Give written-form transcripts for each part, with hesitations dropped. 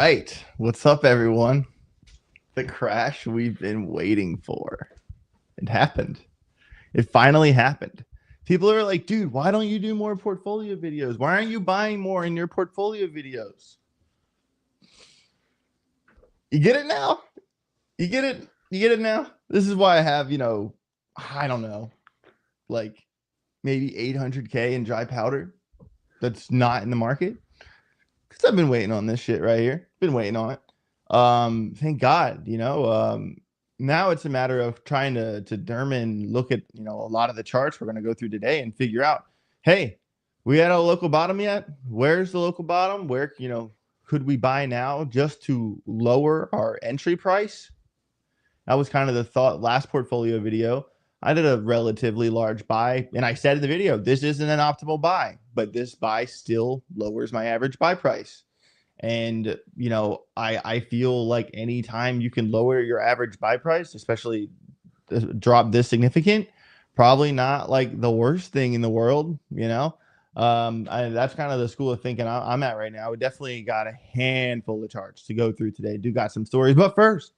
right. What's up, everyone? The crash we've been waiting for. It happened. It finally happened. People are like, dude, why don't you do more portfolio videos? Why aren't you buying more in your portfolio videos? You get it now? You get it? You get it now? This is why I have, I don't know, like maybe 800K in dry powder that's not in the market. Because I've been waiting on this shit right here. Been waiting on it. Thank God, now it's a matter of trying to look at, a lot of the charts we're going to go through today and figure out, hey, we had a local bottom yet? Where's the local bottom? Where, could we buy now just to lower our entry price? That was kind of the thought last portfolio video. I did a relatively large buy, and I said in the video, this isn't an optimal buy, but this buy still lowers my average buy price. And, I feel like anytime you can lower your average buy price, especially drop this significant, probably not like the worst thing in the world, that's kind of the school of thinking I'm at right now. We definitely got a handful of charts to go through today. Do got some stories, but first,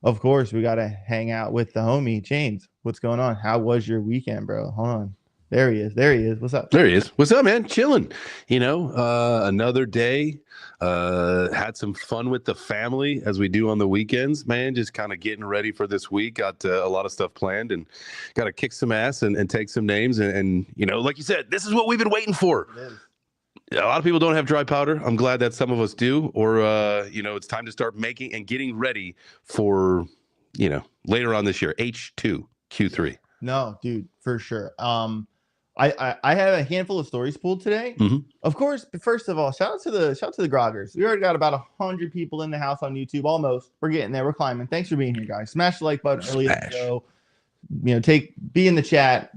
of course, we got to hang out with the homie Chains. What's going on? How was your weekend, bro? Hold on. There he is. There he is. What's up? There he is. What's up, man? Chilling. Another day. Had some fun with the family as we do on the weekends, man. Just kind of getting ready for this week. Got a lot of stuff planned and got to kick some ass and take some names. And like you said, this is what we've been waiting for. A lot of people don't have dry powder. I'm glad that some of us do. Or, it's time to start making and getting ready for, later on this year, H2, Q3. No, dude, for sure. I had a handful of stories pulled today. Mm-hmm. Of course, first of all, shout out to the groggers. We already got about 100 people in the house on YouTube. Almost. We're getting there. We're climbing. Thanks for being here, guys. Smash the like button early in the show. Be in the chat,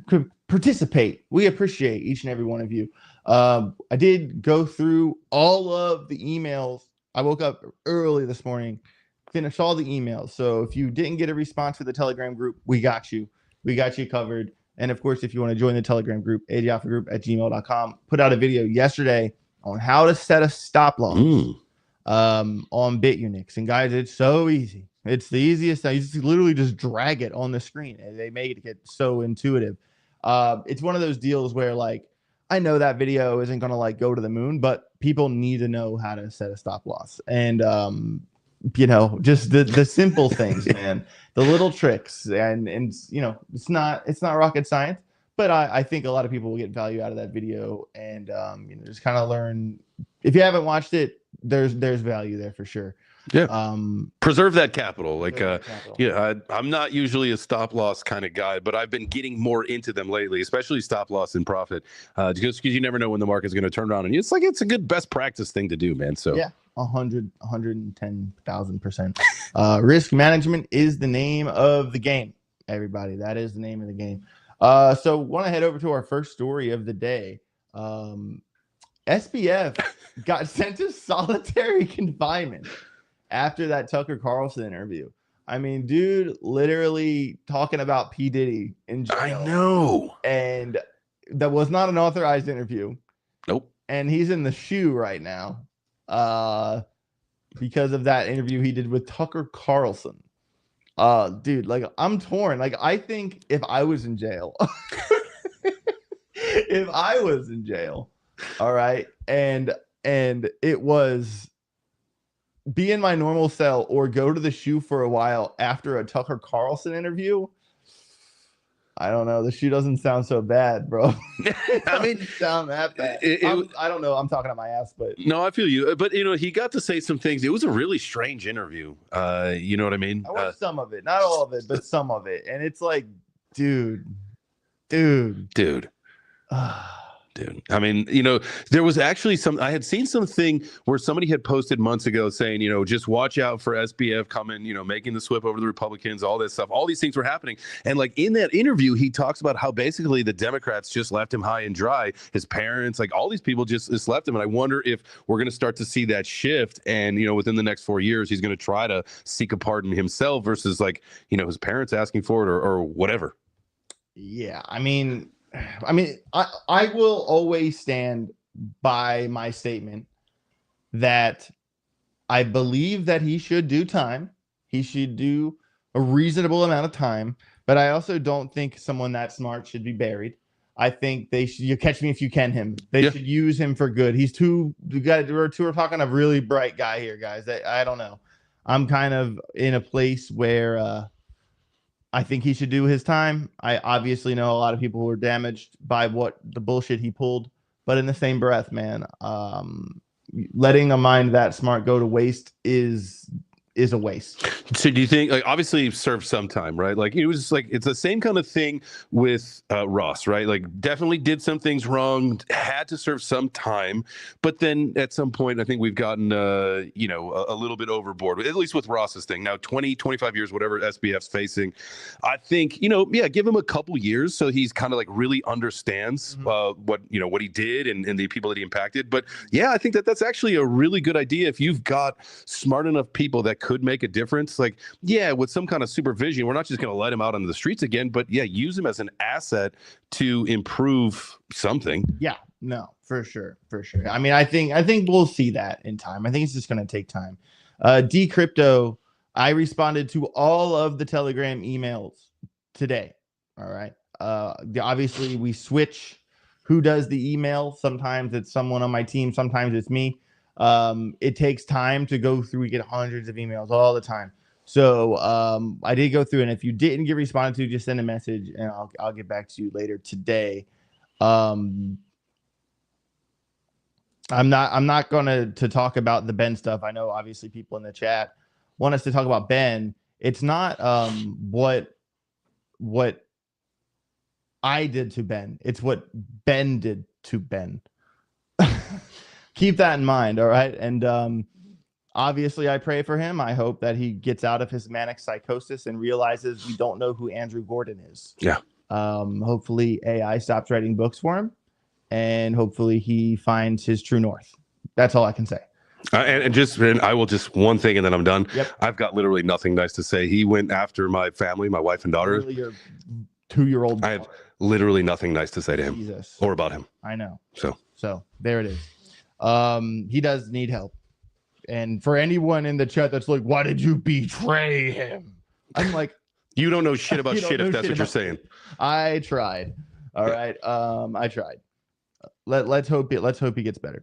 participate. We appreciate each and every one of you. I did go through all of the emails. I woke up early this morning, finished all the emails. So if you didn't get a response to the Telegram group, we got you. We got you covered. And of course, if you want to join the Telegram group, adalphagroup@gmail.com, put out a video yesterday on how to set a stop loss on Bitunix. And guys, it's so easy. It's the easiest thing. You just literally just drag it on the screen, and they made it so intuitive. It's one of those deals where, like, I know that video isn't going to go to the moon, but people need to know how to set a stop loss. And, just the simple things, man, the little tricks, and it's not rocket science, but I think a lot of people will get value out of that video, and just kind of learn. If you haven't watched it, there's value there for sure. Yeah. Preserve that capital. I'm not usually a stop loss kind of guy, but I've been getting more into them lately, especially stop loss and profit, just because you never know when the market's going to turn around. And it's a good best practice thing to do, man. So yeah, 110,000%. Risk management is the name of the game, everybody. That is the name of the game. So want to head over to our first story of the day. SBF got sent to solitary confinement after that Tucker Carlson interview. I mean, dude, literally talking about P. Diddy in jail. I know. And that was not an authorized interview. Nope. And he's in the shoe right now because of that interview he did with Tucker Carlson. Dude, I'm torn. I think if I was in jail, all right, and it was be in my normal cell or go to the shoe for a while after a Tucker Carlson interview. I don't know. The shoe doesn't sound so bad, bro. I mean, sound that bad. I don't know. I'm talking out my ass, but no, I feel you. But he got to say some things. It was a really strange interview. You know what I mean? I watched some of it, not all of it, but some of it, and it's like, dude. Dude, I mean, there was actually I had seen something where somebody had posted months ago saying, just watch out for SBF coming, making the swip over the Republicans, all this stuff. All these things were happening. And in that interview, he talks about how basically the Democrats just left him high and dry. His parents, all these people just left him. And I wonder if we're going to start to see that shift. And, within the next 4 years, he's going to try to seek a pardon himself versus his parents asking for it or whatever. Yeah, I mean, I will always stand by my statement that I believe that he should do time. He should do a reasonable amount of time, but I also don't think someone that smart should be buried. I think they should, you catch me if you can him. They should use him for good. He's we're talking a really bright guy here, guys. I don't know. I'm kind of in a place where I think he should do his time. I obviously know a lot of people who were damaged by what the bullshit he pulled, but in the same breath, man, letting a mind that smart go to waste is a waste. So do you think, like, obviously served some time, right? Like it was like, it's the same kind of thing with Ross, right? Like definitely did some things wrong, had to serve some time, but then at some point, I think we've gotten, you know, a little bit overboard, at least with Ross's thing. Now, 20, 25 years, whatever SBF's facing, I think, you know, yeah, give him a couple years so he's kind of like really understands what, you know, what he did and the people that he impacted. But yeah, I think that that's actually a really good idea if you've got smart enough people that could make a difference. Like, yeah, with some kind of supervision, we're not just going to let him out on the streets again, but yeah, use him as an asset to improve something. Yeah, no, for sure. I mean, I think we'll see that in time. I think it's just going to take time. Decrypto, I responded to all of the Telegram emails today. All right. Obviously we switch who does the email. Sometimes it's someone on my team, sometimes it's me. It takes time to go through. We get hundreds of emails all the time. So I did go through, and if you didn't get responded to, just send a message and I'll get back to you later today. I'm not gonna talk about the Ben stuff. I know obviously people in the chat want us to talk about Ben. It's not what I did to Ben. It's what Ben did to Ben. Keep that in mind, all right? And obviously, I pray for him. I hope that he gets out of his manic psychosis and realizes we don't know who Andrew Gordon is. Yeah. Hopefully, AI stops writing books for him, and hopefully, he finds his true north. That's all I can say. And I will just one thing, and then I'm done. Yep. I've got literally nothing nice to say. He went after my family, my wife and daughter. Literally your 2-year-old. I have literally nothing nice to say to him. Jesus. Or about him. I know. So there it is. He does need help. And for anyone in the chat that's like, why did you betray him? I'm like, you don't know shit about shit if that's what you're saying. I tried. All right. I tried. Let's hope he gets better.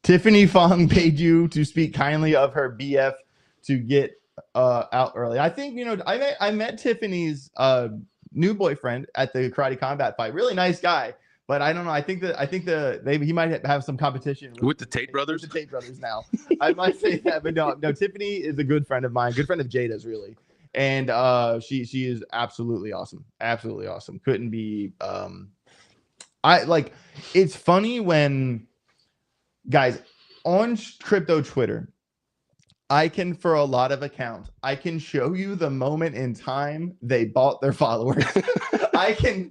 Tiffany Fong paid you to speak kindly of her BF to get out early. I think, you know, I met Tiffany's new boyfriend at the Karate Combat fight. Really nice guy. But I don't know. I think he might have some competition with the Tate brothers. With the Tate brothers now. I might say that, but no. Tiffany is a good friend of mine, good friend of Jada's, really, and she is absolutely awesome. Absolutely awesome. Couldn't be. It's funny when guys on crypto Twitter. I can, for a lot of accounts, I can show you the moment in time they bought their followers. I can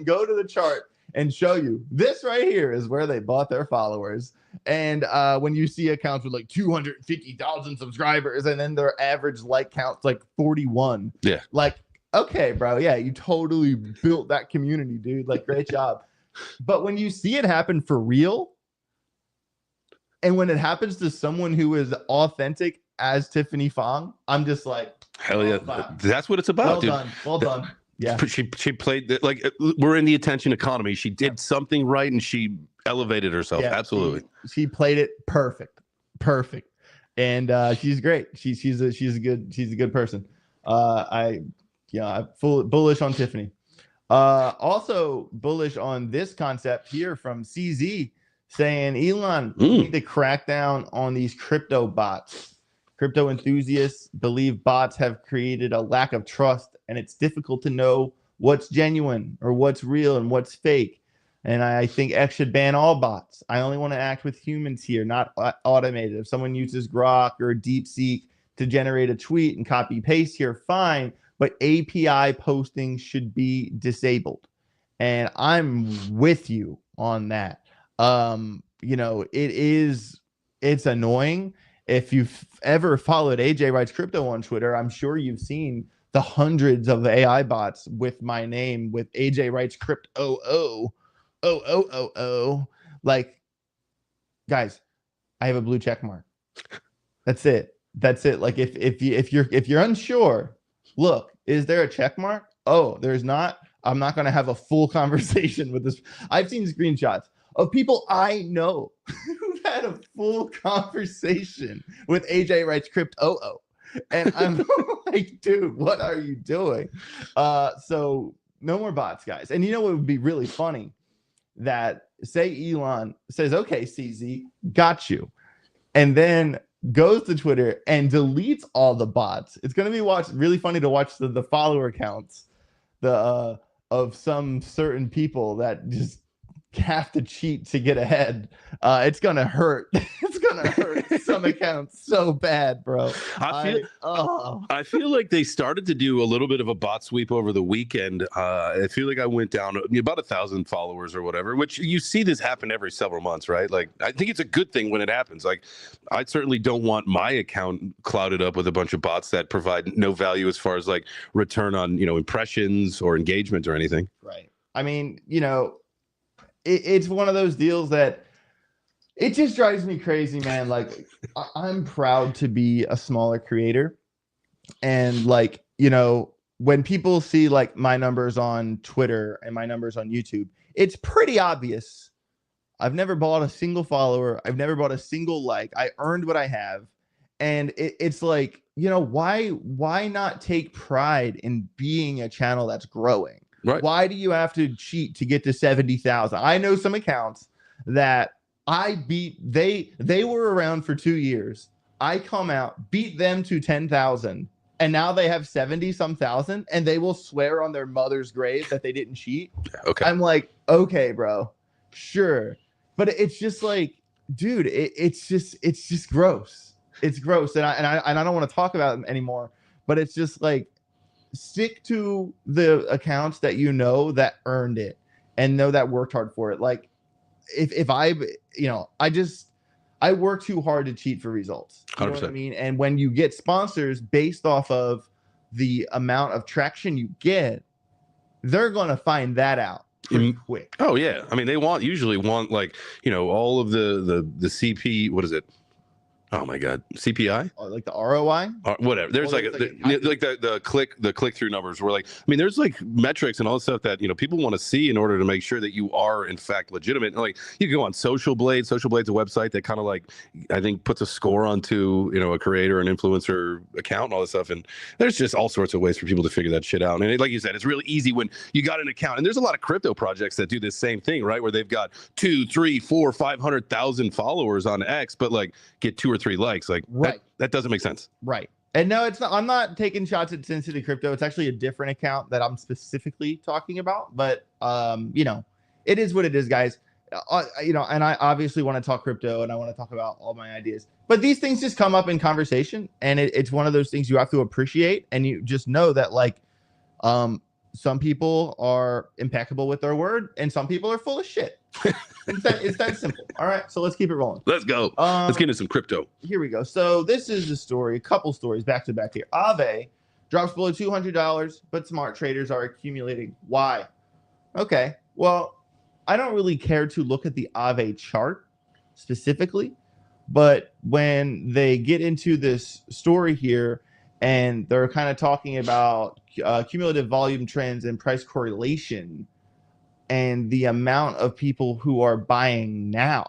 go to the chart and show you this right here is where they bought their followers. And when you see accounts with like 250,000 subscribers and then their average like count's like 41. Yeah. Like, okay, bro. Yeah, you totally built that community, dude. Like, great job. But when you see it happen for real, and when it happens to someone who is authentic as Tiffany Fong, I'm just like, hell yeah. That's what it's about, dude. Well done. Yeah, she played like we're in the attention economy. She did something right and she elevated herself. Yeah, absolutely. She played it perfect, and she's great. She's a good person. I'm full bullish on Tiffany. Also bullish on this concept here from CZ saying, Elon, we need to crack down on these crypto bots. Crypto enthusiasts believe bots have created a lack of trust, and it's difficult to know what's genuine or what's real and what's fake. And I think X should ban all bots. I only want to act with humans here, not automated. If someone uses Grok or DeepSeek to generate a tweet and copy paste here, fine. But API posting should be disabled. And I'm with you on that. It's annoying. If you've ever followed AJ Writes Crypto on Twitter, I'm sure you've seen the hundreds of AI bots with my name, with AJ Writes Crypto. Like, guys, I have a blue check mark. That's it. That's it. Like if you're unsure, look, is there a check mark? Oh, there's not. I'm not going to have a full conversation with this. I've seen screenshots of people I know who've had a full conversation with AJ Wright's Crypto. And I'm like, dude, what are you doing? So no more bots, guys. And you know what would be really funny? That say Elon says, okay, CZ, got you. And then goes to Twitter and deletes all the bots. It's going to be really funny to watch the follower counts of some certain people that just have to cheat to get ahead. It's gonna hurt. It's gonna hurt some accounts so bad, bro. I feel like they started to do a little bit of a bot sweep over the weekend. I feel like I went down about 1,000 followers or whatever, which you see this happen every several months, right? Like, I think it's a good thing when it happens. Like, I certainly don't want my account clouded up with a bunch of bots that provide no value as far as like return on, impressions or engagement or anything. Right. I mean, it's one of those deals that it just drives me crazy, man. Like, I'm proud to be a smaller creator. And like, when people see like my numbers on Twitter and my numbers on YouTube, it's pretty obvious. I've never bought a single follower. I've never bought a single like. I earned what I have. And it's like, why not take pride in being a channel that's growing? Right. Why do you have to cheat to get to 70,000? I know some accounts that I beat. They were around for 2 years. I come out, beat them to 10,000, and now they have 70-some thousand, and they will swear on their mother's grave that they didn't cheat. Okay. I'm like, okay, bro, sure, but it's just like, dude, it's just gross. It's gross, and I don't want to talk about them anymore. But it's just like, stick to the accounts that that earned it and know that worked hard for it. Like if I work too hard to cheat for results. You know what I mean? And when you get sponsors based off of the amount of traction you get, they're going to find that out pretty quick. Oh yeah. I mean, they usually want like, all of the CP, what is it? Oh my God, CPI? Like the ROI? Whatever. There's the click through numbers were like, I mean, there's like metrics and all this stuff that, people want to see in order to make sure that you are in fact legitimate. And like, you can go on Social Blade. Social Blade's a website that kind of like, I think puts a score onto, a creator, an influencer account and all this stuff. And there's just all sorts of ways for people to figure that shit out. And like you said, it's really easy when you got an account. And there's a lot of crypto projects that do this same thing, right? Where they've got 2, 3, 4, 500,000 followers on X, but like get 2 or 3 likes. Like, right. That doesn't make sense. Right. And no, it's not. I'm not taking shots at Sin City Crypto. It's actually a different account that I'm specifically talking about. But it is what it is, guys. And I obviously want to talk crypto and I want to talk about all my ideas. But these things just come up in conversation, and it's one of those things you have to appreciate, and you just know that like some people are impeccable with their word and some people are full of shit. It's that simple. All right, so let's keep it rolling. Let's go. Let's get into some crypto. Here we go. So this is a story, a couple stories back to back here. Aave drops below $200, but smart traders are accumulating. Why? Okay, well, I don't really care to look at the Aave chart specifically, but when they get into this story here and they're kind of talking about cumulative volume trends and price correlation and the amount of people who are buying now,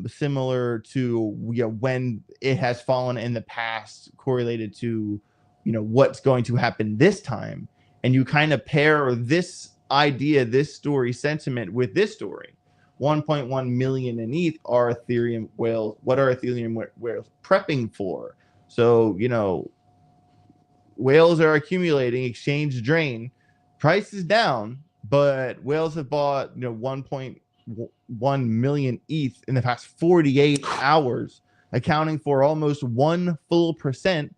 similar to when it has fallen in the past, correlated to what's going to happen this time, and you kind of pair this idea, this story sentiment with this story. 1.1 million in ETH are Ethereum whales. What are Ethereum whales prepping for? So whales are accumulating, exchange drain, price is down, but whales have bought 1.1 million ETH in the past 48 hours, accounting for almost 1%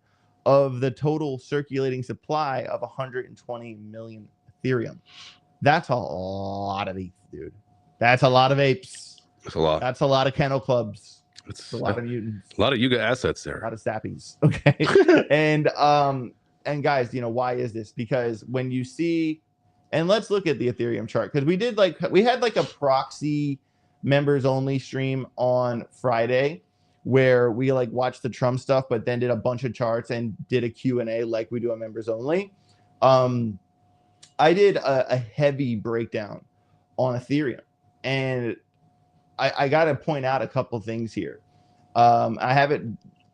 of the total circulating supply of 120 million Ethereum. That's a lot of ETH, dude. That's a lot of apes. That's a lot. That's a lot of kennel clubs. It's a lot of mutants. A lot of Yuga assets there. A lot of sappies. Okay. and guys, why is this? Because when you see, and let's look at the Ethereum chart, because we had like a proxy members only stream on Friday where we like watched the Trump stuff, but then did a bunch of charts and did a Q&A like we do on members only. I did a heavy breakdown on Ethereum, and I got to point out a couple things here. I have it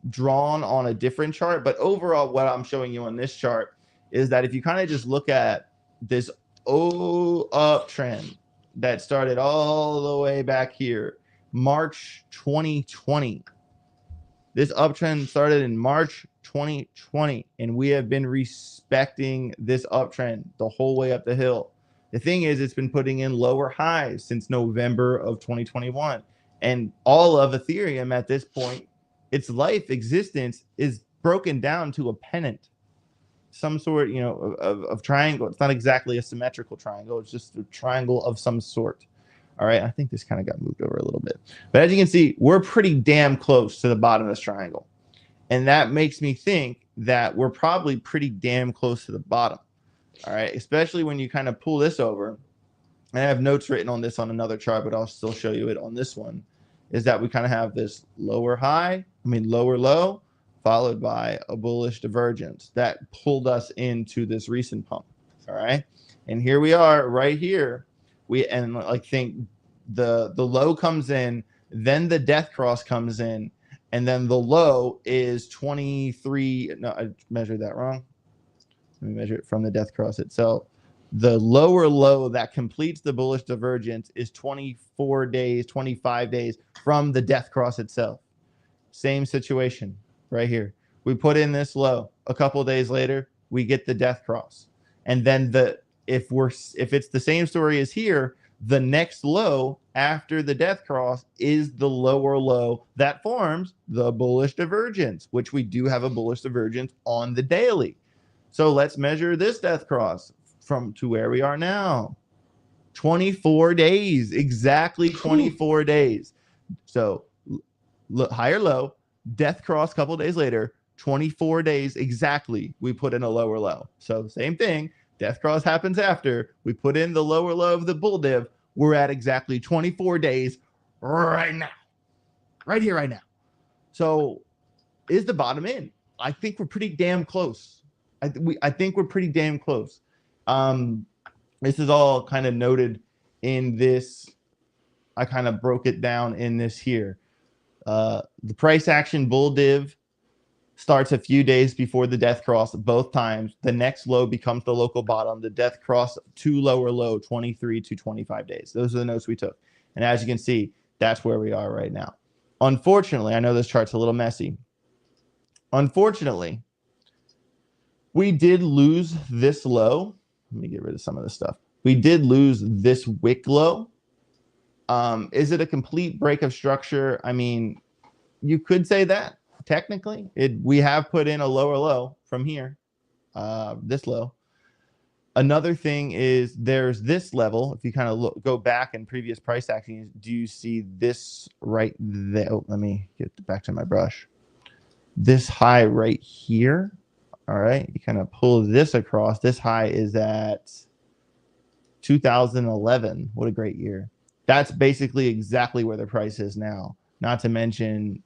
drawn on a different chart, but overall what I'm showing you on this chart is that if you kind of just look at this uptrend that started all the way back here, March 2020. This uptrend started in March 2020, and we have been respecting this uptrend the whole way up the hill. The thing is, it's been putting in lower highs since November of 2021. And all of Ethereum at this point, its life existence is broken down to a pennant, some sort, you know, of triangle. It's not exactly a symmetrical triangle. It's just a triangle of some sort. All right, I think this kind of got moved over a little bit. But as you can see, we're pretty damn close to the bottom of this triangle. And that makes me think that we're probably pretty damn close to the bottom. All right, especially when you kind of pull this over. And I have notes written on this on another chart, but I'll still show you it on this one, is that we kind of have this lower low, followed by a bullish divergence that pulled us into this recent pump. All right, and here we are right here. Think the low comes in, then the death cross comes in, and then the low is 23. No, I measured that wrong. Let me measure it from the death cross itself. The lower low that completes the bullish divergence is 24 days, 25 days from the death cross itself. Same situation right here. We put in this low. A couple days later, we get the death cross. And then if it's the same story as here, the next low after the death cross is the lower low that forms the bullish divergence, which we do have a bullish divergence on the daily. So let's measure this death cross from to where we are now. 24 days, exactly 24 days. So higher low, death cross a couple days later, 24 days exactly, we put in a lower low. So same thing. Death cross happens after we put in the lower low of the bull div. We're at exactly 24 days right now, right here, right now. So is the bottom in? I think we're pretty damn close. I think we're pretty damn close. This is all kind of noted in this. I kind of broke it down in this here. The price action bull div starts a few days before the death cross both times. The next low becomes the local bottom. The death cross to lower low, 23 to 25 days. Those are the notes we took. And as you can see, that's where we are right now. Unfortunately, I know this chart's a little messy. Unfortunately, we did lose this low. Let me get rid of some of this stuff. We did lose this wick low. Is it a complete break of structure? I mean, you could say that. Technically, we have put in a lower low from here, this low. Another thing is there's this level. If you kind of go back in previous price action, do you see this right there? Oh, let me get back to my brush. This high right here. All right, you kind of pull this across. This high is at 2011. What a great year. That's basically exactly where the price is now. Not to mention,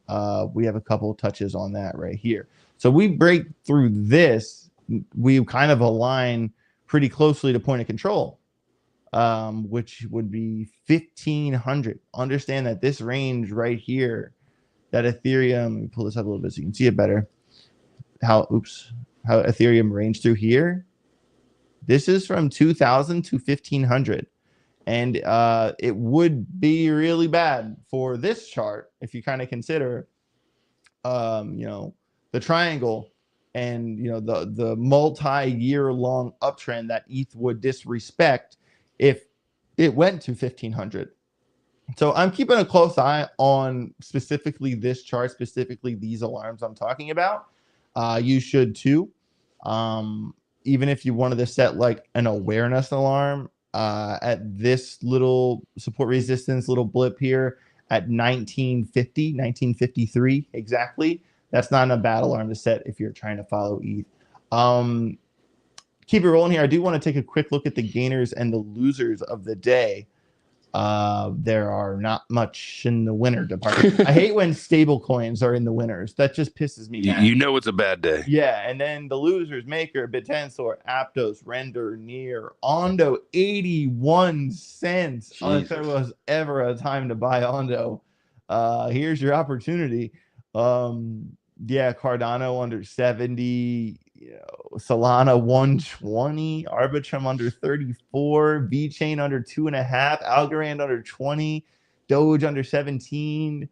we have a couple touches on that right here. So we break through this, we kind of align pretty closely to point of control, which would be 1,500. Understand that this range right here, that Ethereum, let me pull this up a little bit so you can see it better. How Ethereum ranged through here. This is from 2,000 to 1,500. And it would be really bad for this chart if you kind of consider, the triangle and, the multi-year long uptrend that ETH would disrespect if it went to 1,500. So I'm keeping a close eye on specifically this chart, specifically these alarms I'm talking about. You should too. Even if you wanted to set like an awareness alarm, at this little support resistance, little blip here at 1953 exactly. That's not a bad alarm to set if you're trying to follow ETH. Keep it rolling here. I do want to take a quick look at the gainers and the losers of the day. there are not much in the winner department. I hate when stable coins are in the winners. That just pisses me off. You know it's a bad day. Yeah, and then the losers: Maker, Bitensor, Aptos, Render, Near, Ondo, 81 cents. If there was ever a time to buy Ondo, here's your opportunity. Yeah, Cardano under 70. Solana 120, Arbitrum under 34, VeChain under 2.5, Algorand under 20, Doge under 17,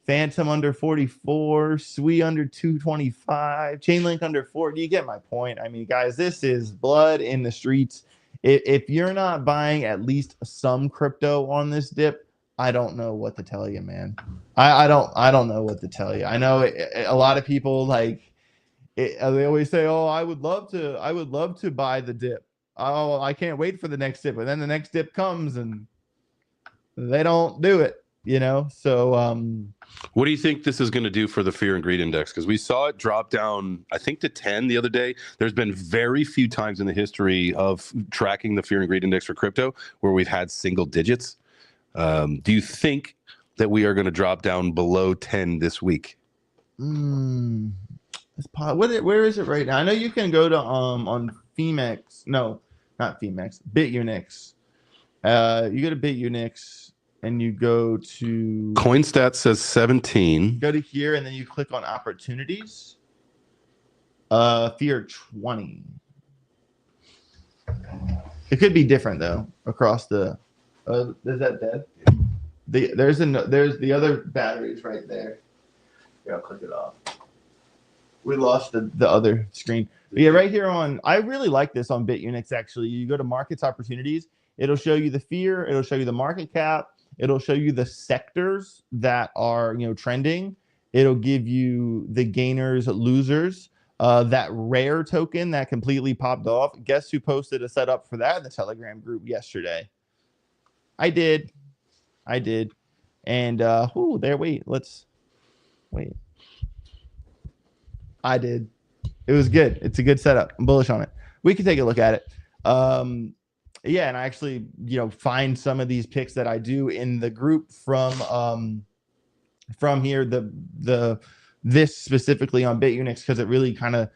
Phantom under 44, Sui under 225, Chainlink under 4. You get my point. I mean, guys, this is blood in the streets. If you're not buying at least some crypto on this dip, I don't know what to tell you, man. I don't know what to tell you. I know a lot of people they always say, "Oh, I would love to buy the dip. Oh, I can't wait for the next dip." And then the next dip comes and they don't do it, So what do you think this is going to do for the fear and greed index? Because we saw it drop down, I think, to 10 the other day. There's been very few times in the history of tracking the fear and greed index for crypto where we've had single digits. Do you think that we are going to drop down below 10 this week? Where is it right now? I know you can go to on Femex. No, not Femex. Bitunix. You go to Bitunix and you go to CoinStats says 17. Go to here and then you click on opportunities. Fear 20. It could be different though across the. Is that dead? There's the other batteries right there. Yeah, I'll click it off. We lost the other screen. But yeah, right here I really like this on Bitunix, actually. You go to markets opportunities. It'll show you the fear. It'll show you the market cap. It'll show you the sectors that are, trending. It'll give you the gainers, losers. That rare token that completely popped off. Guess who posted a setup for that in the Telegram group yesterday? I did. And, let's wait. I did. It was good. It's a good setup. I'm bullish on it. We can take a look at it. Yeah, and I actually, find some of these picks that I do in the group from here, this specifically on Bitunix, because it really kind of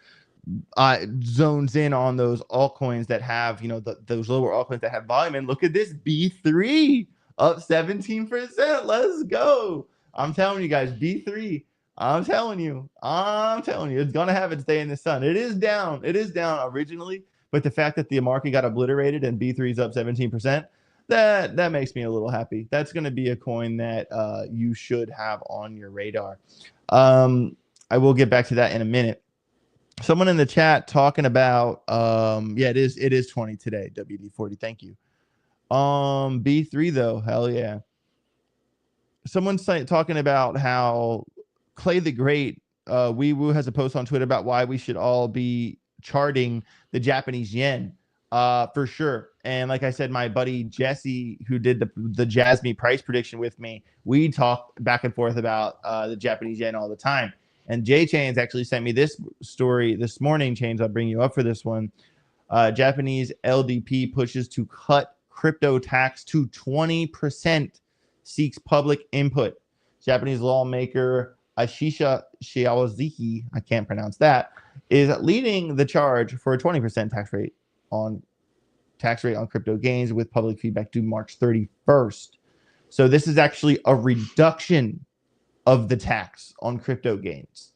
zones in on those altcoins that have, those lower altcoins that have volume. And look at this B3 up 17%. Let's go. I'm telling you guys, B3. I'm telling you, it's gonna have its day in the sun. It is down originally, but the fact that the market got obliterated and B3 is up 17%, that makes me a little happy. That's gonna be a coin that you should have on your radar. I will get back to that in a minute. Someone in the chat talking about yeah, it is 20 today. WD40, thank you. B3 though, hell yeah. Someone's talking about how Clay the Great, Wee Woo, has a post on Twitter about why we should all be charting the Japanese yen, for sure. And like I said, my buddy Jesse, who did the Jasmine price prediction with me, we talk back and forth about the Japanese yen all the time. And J Chains actually sent me this story this morning. Chains, I'll bring you up for this one. Japanese LDP pushes to cut crypto tax to 20%, seeks public input. Japanese lawmaker Ashisha Shiawazuki, I can't pronounce that, is leading the charge for a 20% tax rate on crypto gains with public feedback due March 31st. So this is actually a reduction of the tax on crypto gains.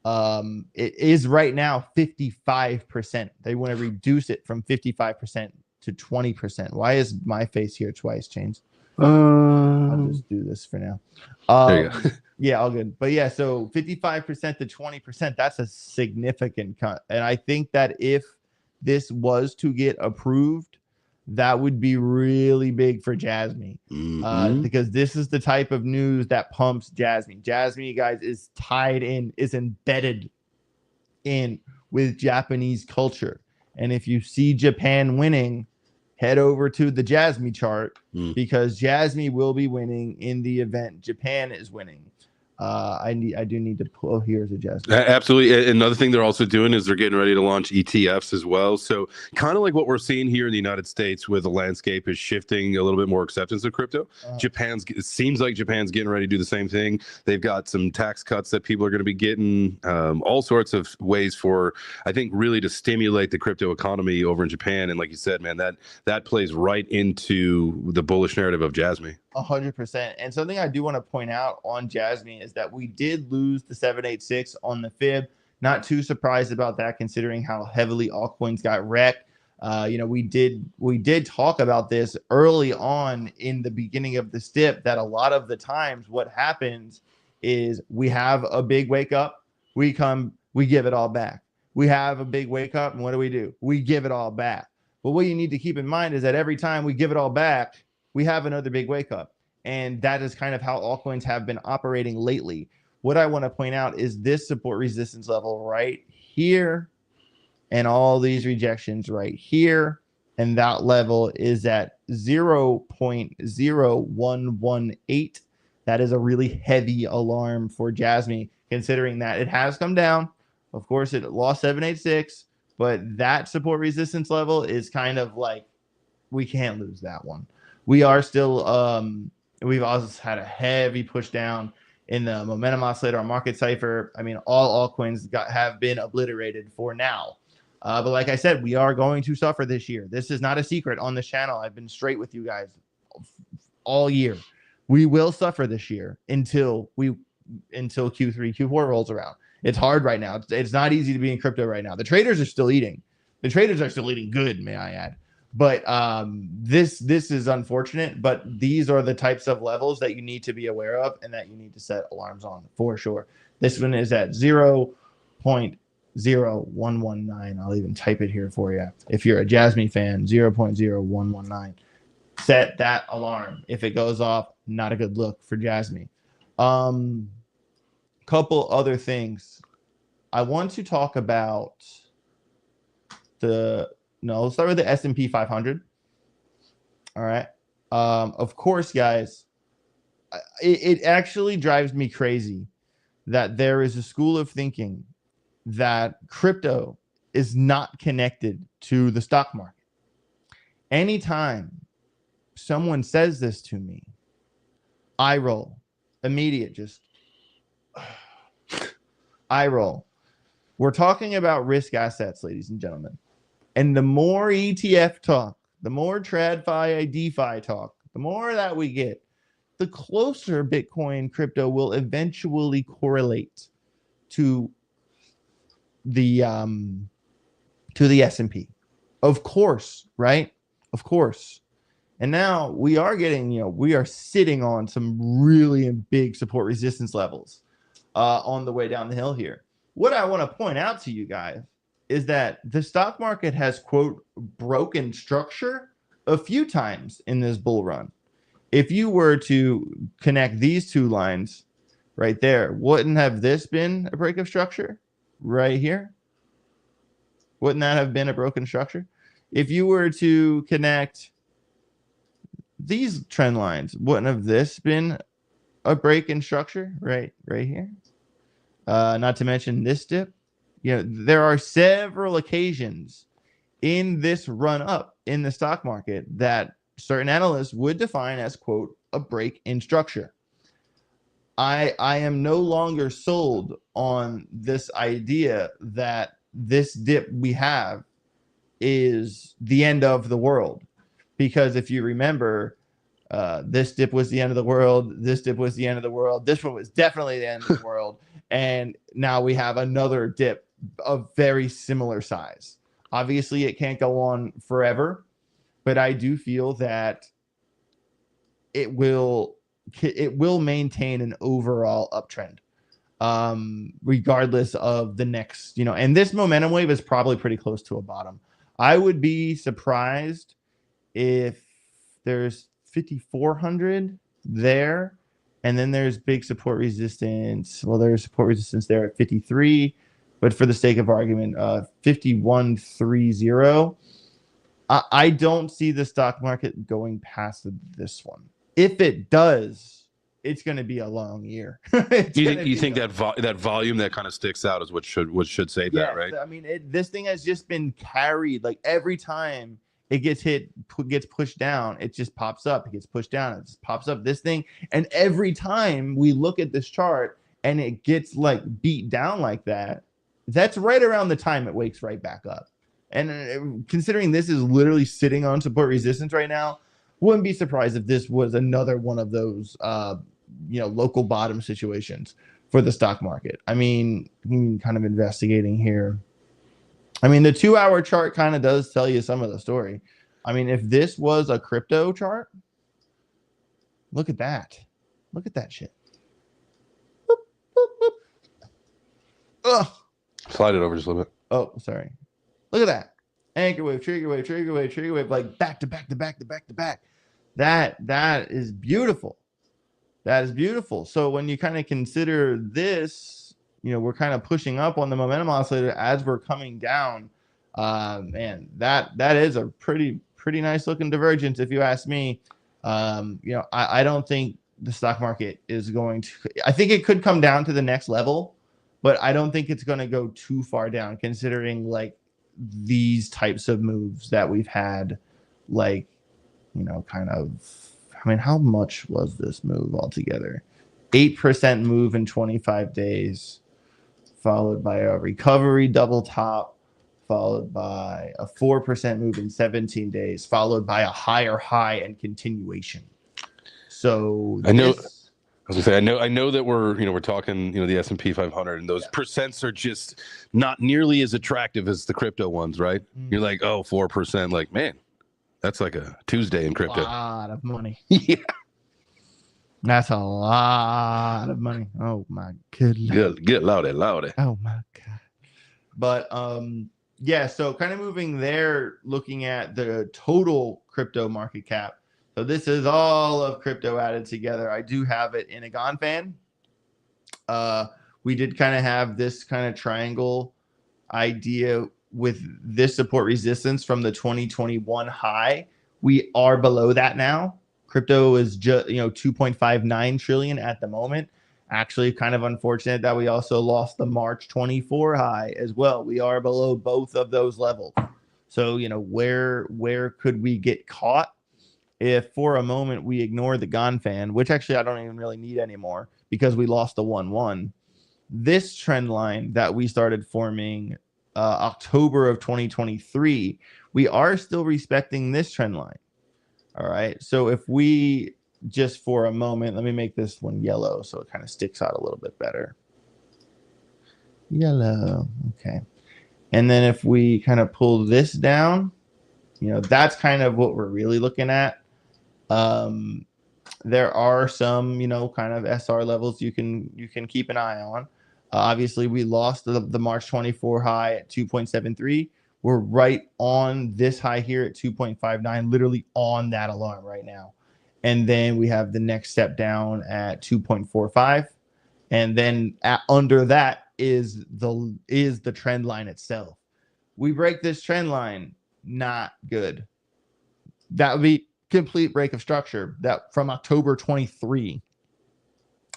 It is right now 55%. They want to reduce it from 55% to 20%. Why is my face here twice, Chains? I'll just do this for now. There you go. Yeah, all good. But yeah, so 55% to 20%, that's a significant cut. And I think that if this was to get approved, that would be really big for Jasmine. Because this is the type of news that pumps Jasmine. Jasmine, guys, is tied in, is embedded in with Japanese culture. And if you see Japan winning, head over to the Jasmine chart, because Jasmine will be winning in the event Japan is winning. I do need to pull. Oh, here's a Jasmine. Absolutely. Another thing they're also doing is they're getting ready to launch ETFs as well. So kind of like what we're seeing here in the United States, with the landscape is shifting a little bit more acceptance of crypto. It seems like Japan's getting ready to do the same thing. They've got some tax cuts that people are going to be getting, all sorts of ways for, I think, really to stimulate the crypto economy over in Japan. And like you said, man, that plays right into the bullish narrative of Jasmine. 100%. And something I do want to point out on Jasmine is that we did lose the 786 on the fib. Not too surprised about that, considering how heavily altcoins got wrecked. We did talk about this early on in the beginning of the dip, that a lot of the times what happens is we have a big wake up, we give it all back. We have a big wake up, and what do? We give it all back. But what you need to keep in mind is that every time we give it all back, we have another big wake up. And that is kind of how altcoins have been operating lately. What I want to point out is this support resistance level right here, and all these rejections right here. And that level is at 0.0118. That is a really heavy alarm for Jasmine, considering that it has come down. Of course, it lost 786, but that support resistance level is kind of like, we can't lose that one. We are still, we've also had a heavy push down in the momentum oscillator on market cipher. I mean, all altcoins have been obliterated for now. But like I said, we are going to suffer this year. This is not a secret on this channel. I've been straight with you guys all year. We will suffer this year until Q3, Q4 rolls around. It's hard right now. It's not easy to be in crypto right now. The traders are still eating. The traders are still eating good, may I add. But this is unfortunate, but these are the types of levels that you need to be aware of and that you need to set alarms on for sure. This one is at 0.0119. I'll even type it here for you. If you're a Jasmine fan, 0.0119. Set that alarm. If it goes off, not a good look for Jasmine. Couple other things. I want to talk about let's start with the S&P 500. All right. Of course, guys, it actually drives me crazy that there is a school of thinking that crypto is not connected to the stock market. Anytime someone says this to me, I roll. Immediate, just eye roll. We're talking about risk assets, ladies and gentlemen. And the more ETF talk, the more TradFi, DeFi talk, the more that we get, the closer Bitcoin crypto will eventually correlate to the S&P. Of course, right? Of course. And now we are getting, we are sitting on some really big support resistance levels on the way down the hill here. What I want to point out to you guys is that the stock market has, quote, broken structure a few times in this bull run. If you were to connect these two lines right there, wouldn't have this been a break of structure right here? Wouldn't that have been a broken structure? If you were to connect these trend lines, wouldn't have this been a break in structure right here? Not to mention this dip. There are several occasions in this run up in the stock market that certain analysts would define as, quote, a break in structure. I am no longer sold on this idea that this dip we have is the end of the world. Because if you remember, this dip was the end of the world. This dip was the end of the world. This one was definitely the end of the world. And now we have another dip of very similar size. Obviously, it can't go on forever, but I do feel that it will maintain an overall uptrend, regardless of the next, and this momentum wave is probably pretty close to a bottom. I would be surprised if there's 5,400 there, and then there's big support resistance. Well, there's support resistance there at 53, but for the sake of argument, 5,130. I don't see the stock market going past this one. If it does, it's going to be a long year. You think that volume that kind of sticks out is what should say that, right? I mean, this thing has just been carried. Like every time it gets gets pushed down, it just pops up. It gets pushed down, it just pops up. This thing, and every time we look at this chart and it gets like beat down like that, that's right around the time it wakes right back up. And considering this is literally sitting on support resistance right now, wouldn't be surprised if this was another one of those local bottom situations for the stock market. I mean, kind of investigating here. I mean, the 2-hour chart kind of does tell you some of the story. I mean, if this was a crypto chart, look at that. Look at that shit. Boop, boop, boop. Ugh. Slide it over just a little bit. Oh, sorry. Look at that. Anchor wave, trigger wave, trigger wave, trigger wave, like back to back to back to back to back. That is beautiful. That is beautiful. So when you kind of consider this, we're kind of pushing up on the momentum oscillator as we're coming down. Man, that is a pretty nice looking divergence, if you ask me. I don't think the stock market is going to. I think it could come down to the next level, but I don't think it's going to go too far down, considering like these types of moves that we've had, like, kind of. I mean, how much was this move altogether? 8% move in 25 days, followed by a recovery double top, followed by a 4% move in 17 days, followed by a higher high and continuation. So I know. I was gonna say, I know that we're talking, the S&P 500, and those percents are just not nearly as attractive as the crypto ones, right? You're like, 4%, like, man, that's like a Tuesday in crypto. A lot of money. Yeah. That's a lot of money. Oh my goodness. Get louder. Oh my God. But so kind of moving there, looking at the total crypto market cap. So this is all of crypto added together. I do have it in a Gann fan. We did kind of have this kind of triangle idea with this support resistance from the 2021 high. We are below that now. Crypto is just 2.59 trillion at the moment. Actually, kind of unfortunate that we also lost the March 24 high as well. We are below both of those levels. So where could we get caught if for a moment we ignore the Gann fan, which actually I don't even really need anymore because we lost the 1-1. This trend line that we started forming October of 2023, we are still respecting this trend line. All right. So if we just for a moment, let me make this one yellow so it kind of sticks out a little bit better. Yellow. Okay. And then if we kind of pull this down, that's kind of what we're really looking at. There are some, kind of SR levels you can keep an eye on. Obviously, we lost the March 24 high at 2.73. We're right on this high here at 2.59, literally on that alarm right now. And then we have the next step down at 2.45. And then under that is the trend line itself. We break this trend line, not good. That would be complete break of structure that from October 23.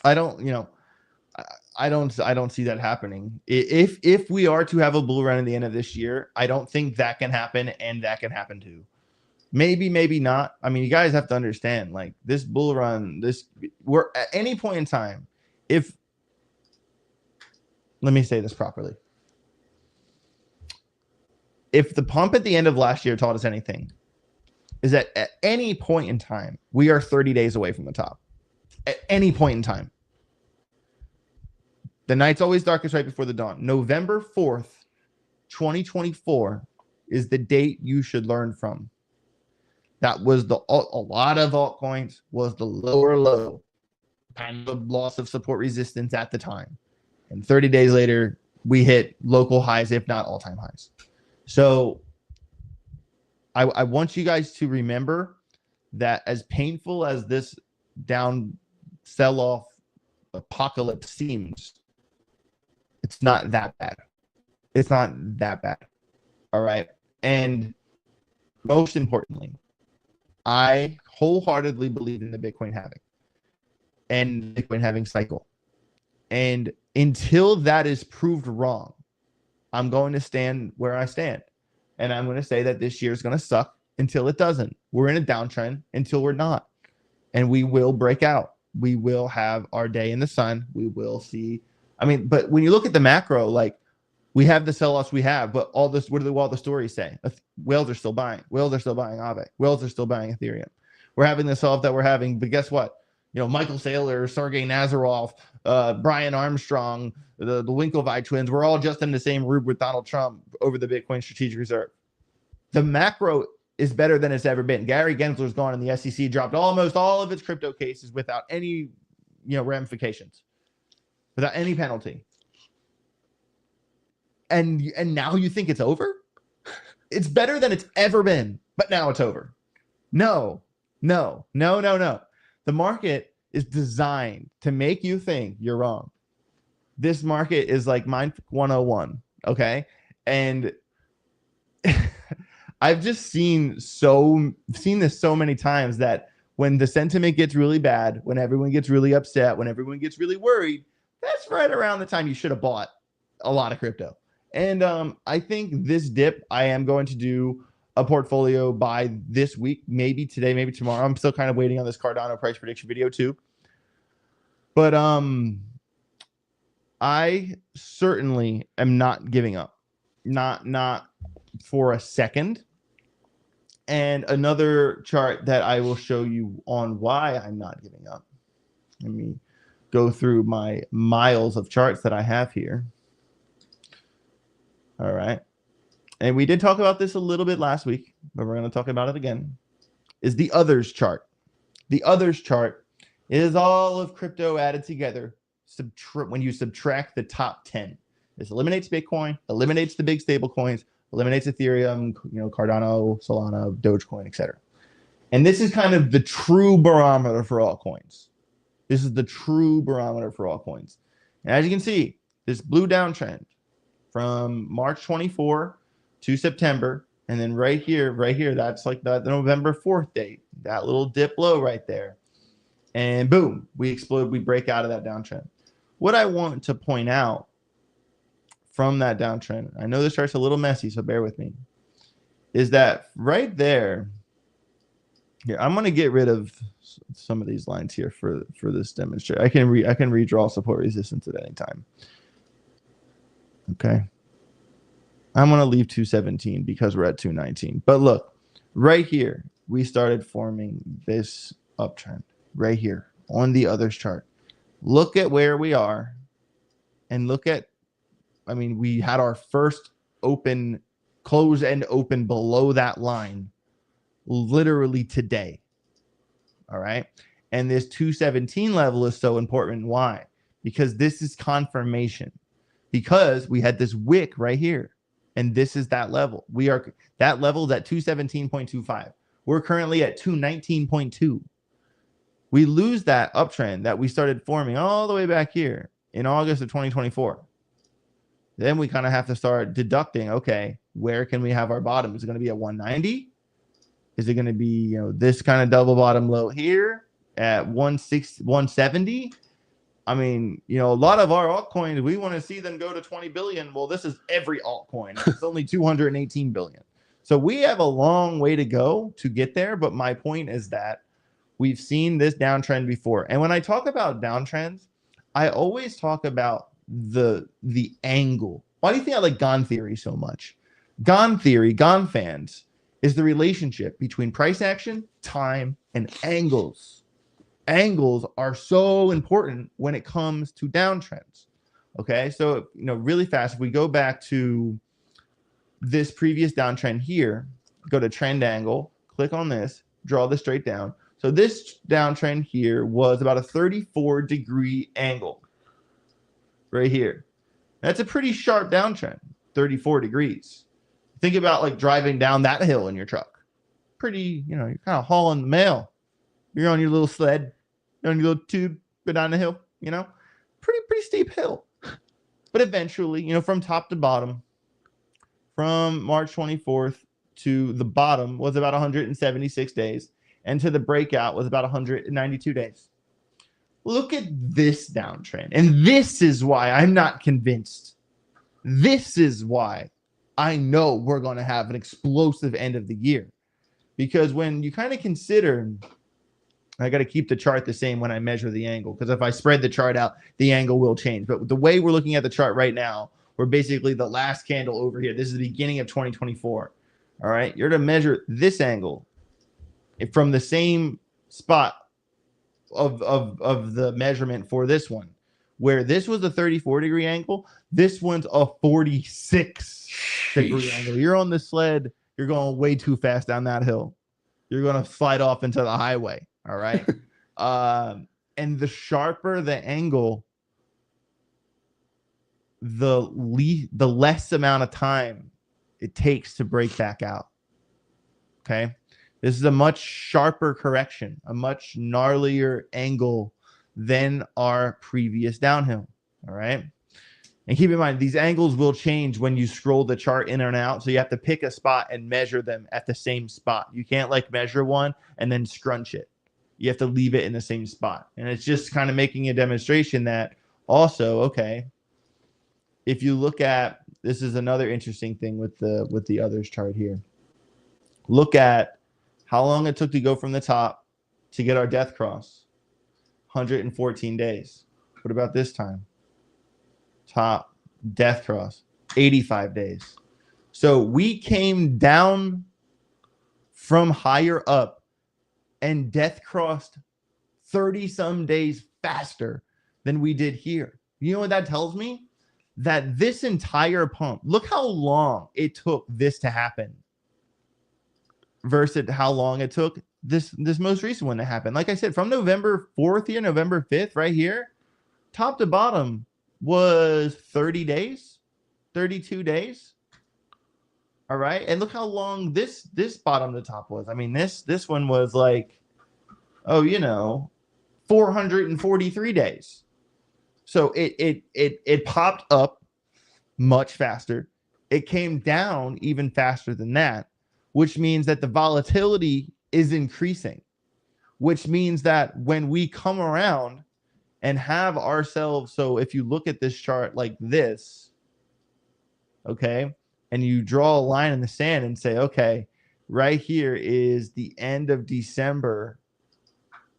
I don't see that happening. If we are to have a bull run at the end of this year, I don't think that can happen, and that can happen too. Maybe not. I mean, you guys have to understand, like, this bull run, we're at any point in time, let me say this properly. If the pump at the end of last year taught us anything, is that at any point in time, we are 30 days away from the top. At any point in time. The night's always darkest right before the dawn. November 4th, 2024 is the date you should learn from. That was a lot of altcoins was the lower low, kind of loss of support resistance at the time. And 30 days later, we hit local highs, if not all-time highs. So I want you guys to remember that as painful as this down sell-off apocalypse seems, it's not that bad. It's not that bad. All right. And most importantly, I wholeheartedly believe in the Bitcoin halving. and Bitcoin having cycle. And until that is proved wrong, I'm going to stand where I stand. And I'm going to say that this year is going to suck until it doesn't. We're in a downtrend until we're not. And we will break out. We will have our day in the sun. We will see. I mean, but when you look at the macro, like we have the sell-offs we have, but all this, what do all the stories say? Whales are still buying. Whales are still buying Aave. Whales are still buying Ethereum. We're having the sell-off that we're having, but guess what? You know, Michael Saylor, Sergey Nazarov, Brian Armstrong, the Winklevi twins, we're all just in the same room with Donald Trump over the Bitcoin Strategic Reserve. The macro is better than it's ever been. Gary Gensler's gone, and the SEC dropped almost all of its crypto cases without any, ramifications, without any penalty. And now you think it's over? It's better than it's ever been, but now it's over. No. The market is designed to make you think you're wrong. This market is like Mind 101, okay? And I've just seen this so many times that when the sentiment gets really bad, when everyone gets really upset, when everyone gets really worried, that's right around the time you should have bought a lot of crypto. And I think this dip, I am going to do a portfolio by this week, maybe today, maybe tomorrow. I'm still kind of waiting on this Cardano price prediction video too. But I certainly am not giving up. Not for a second. And another chart that I will show you on why I'm not giving up. Let me go through my miles of charts that I have here. All right. And we did talk about this a little bit last week, but we're going to talk about it again, is the others chart. The others chart is all of crypto added together when you subtract the top 10. This eliminates Bitcoin, eliminates the big stable coins, eliminates Ethereum, Cardano, Solana, Dogecoin, etc. And this is kind of the true barometer for altcoins. This is the true barometer for altcoins. And as you can see, this blue downtrend from March 24 to September, and then right here, that's like the November 4th date, that little dip low right there. And boom, we explode, we break out of that downtrend. What I want to point out from that downtrend, I know this chart's a little messy, so bear with me, is that right there, here, I'm going to get rid of some of these lines here for this demonstration. I can redraw support resistance at any time. Okay. I'm going to leave 217 because we're at 219. But look, right here, we started forming this uptrend right here on the others chart. Look at where we are and look at, we had our first open, close and open below that line literally today. All right. And this 217 level is so important. Why? Because this is confirmation. Because we had this wick right here. And this is that level. That level is at 217.25. We're currently at 219.2. We lose that uptrend that we started forming all the way back here in August of 2024. Then we kind of have to start deducting, okay, where can we have our bottom? Is it going to be at 190? Is it going to be, this kind of double bottom low here at 170? A lot of our altcoins, we want to see them go to 20 billion. Well, this is every altcoin. It's only 218 billion. So we have a long way to go to get there. But my point is that we've seen this downtrend before. And when I talk about downtrends, I always talk about the angle. Why do you think I like Gann theory so much? Gann theory, Gann fans, is the relationship between price action, time, and angles. Angles are so important when it comes to downtrends. Okay, so really fast, if we go back to this previous downtrend here, go to trend angle, click on this, draw this straight down. So this downtrend here was about a 34-degree angle right here. That's a pretty sharp downtrend, 34 degrees. Think about like driving down that hill in your truck. Pretty, you're kind of hauling the mail. You're on your little sled, on your little tube, go down the hill, pretty steep hill. But eventually, from top to bottom, from March 24th to the bottom was about 176 days, and to the breakout was about 192 days. look at this downtrend. And this is why I'm not convinced. This is why I know we're going to have an explosive end of the year. Because when you kind of consider, I got to keep the chart the same when I measure the angle. Because if I spread the chart out, the angle will change. But the way we're looking at the chart right now, we're basically the last candle over here. This is the beginning of 2024. All right. You're to measure this angle from the same spot of the measurement for this one, where this was a 34-degree angle. This one's a 46-degree angle. You're on the sled. You're going way too fast down that hill. You're going to slide off into the highway. All right. And the sharper the angle, the less amount of time it takes to break back out. Okay. This is a much sharper correction, a much gnarlier angle than our previous downhill. All right. And keep in mind, these angles will change when you scroll the chart in and out. So you have to pick a spot and measure them at the same spot. You can't like measure one and then scrunch it. You have to leave it in the same spot. And it's just kind of making a demonstration that also, okay, if you look at, this is another interesting thing with the others chart here. Look at how long it took to go from the top to get our death cross. 114 days. What about this time? Top, death cross, 85 days. So we came down from higher up and death crossed 30-some days faster than we did here. You know what that tells me? That this entire pump, look how long it took this to happen versus how long it took this most recent one to happen. Like I said, from November 4th here, November 5th, right here, top to bottom was 30 days, 32 days. All right. And look how long this bottom to top was. I mean, this one was like, 443 days. So it popped up much faster. It came down even faster than that, which means that the volatility is increasing, which means that when we come around and have ourselves, so if you look at this chart like this, okay, and you draw a line in the sand and say, okay, right here is the end of December.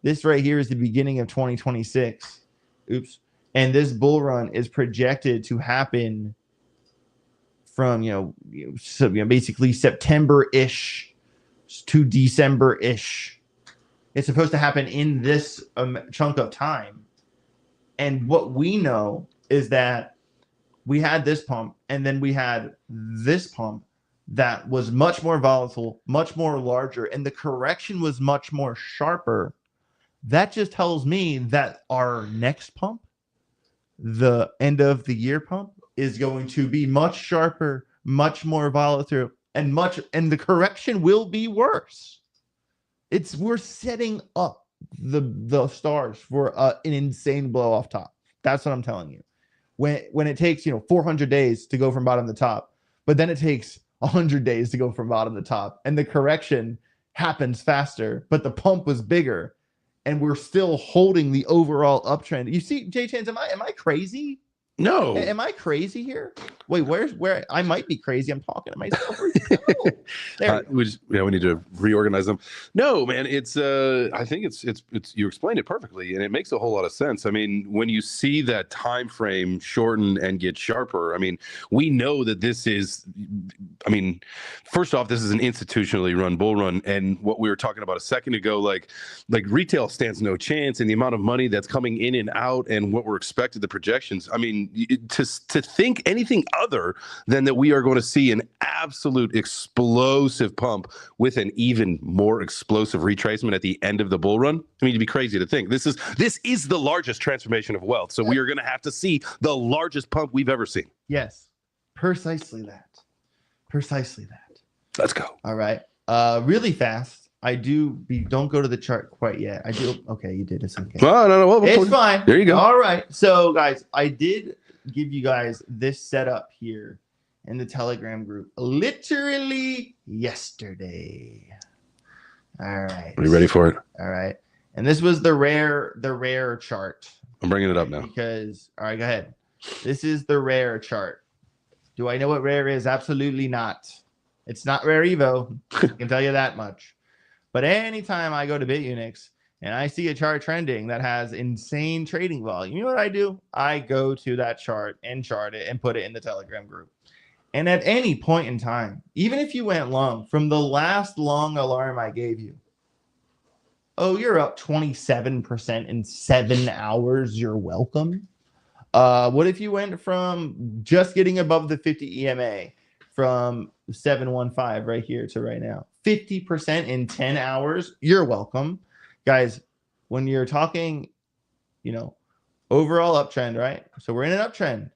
This right here is the beginning of 2026. Oops. And this bull run is projected to happen from, basically September-ish to December-ish. It's supposed to happen in this chunk of time. And what we know is that we had this pump, and then we had this pump that was much more volatile, much more larger, and the correction was much more sharper. That just tells me that our next pump, the end of the year pump, is going to be much sharper, much more volatile, and the correction will be worse. We're setting up the stars for an insane blow off top. That's what I'm telling you. When it takes 400 days to go from bottom to top, but then it takes 100 days to go from bottom to top, and the correction happens faster, but the pump was bigger, and we're still holding the overall uptrend. You see, J Chance, am I crazy? No. Am I crazy here? Wait, where I might be crazy. I'm talking to myself. No. We need to reorganize them. No, man, it's I think it's you explained it perfectly, and it makes a whole lot of sense. I mean, when you see that time frame shorten and get sharper, I mean, we know that this is, I mean, first off, this is an institutionally run bull run, and what we were talking about a second ago, like retail stands no chance, and the amount of money that's coming in and out, and what we're expected, the projections. I mean, to think anything other than that we are going to see an absolute explosive pump with an even more explosive retracement at the end of the bull run, I mean, it'd be crazy to think. This is the largest transformation of wealth. So we are going to have to see the largest pump we've ever seen. Yes, precisely that. Let's go. All right. Really fast. Don't go to the chart quite yet. I do. Okay, you did. It's okay. No. Well, it's fine. There you go. All right. So, guys, I did give you guys this setup here in the Telegram group literally yesterday. All right. Are you ready for it? All right. And this was the rare chart. I'm bringing it up now. Because, all right, go ahead. This is the rare chart. Do I know what rare is? Absolutely not. It's not rare Evo. I can tell you that much. But anytime I go to Bitunix and I see a chart trending that has insane trading volume, you know what I do? I go to that chart and chart it and put it in the Telegram group. And at any point in time, even if you went long, from the last long alarm I gave you, oh, you're up 27% in 7 hours. You're welcome. What if you went from just getting above the 50 EMA from 715 right here to right now? 50% in 10 hours. You're welcome. Guys, when you're talking, overall uptrend, right? So we're in an uptrend.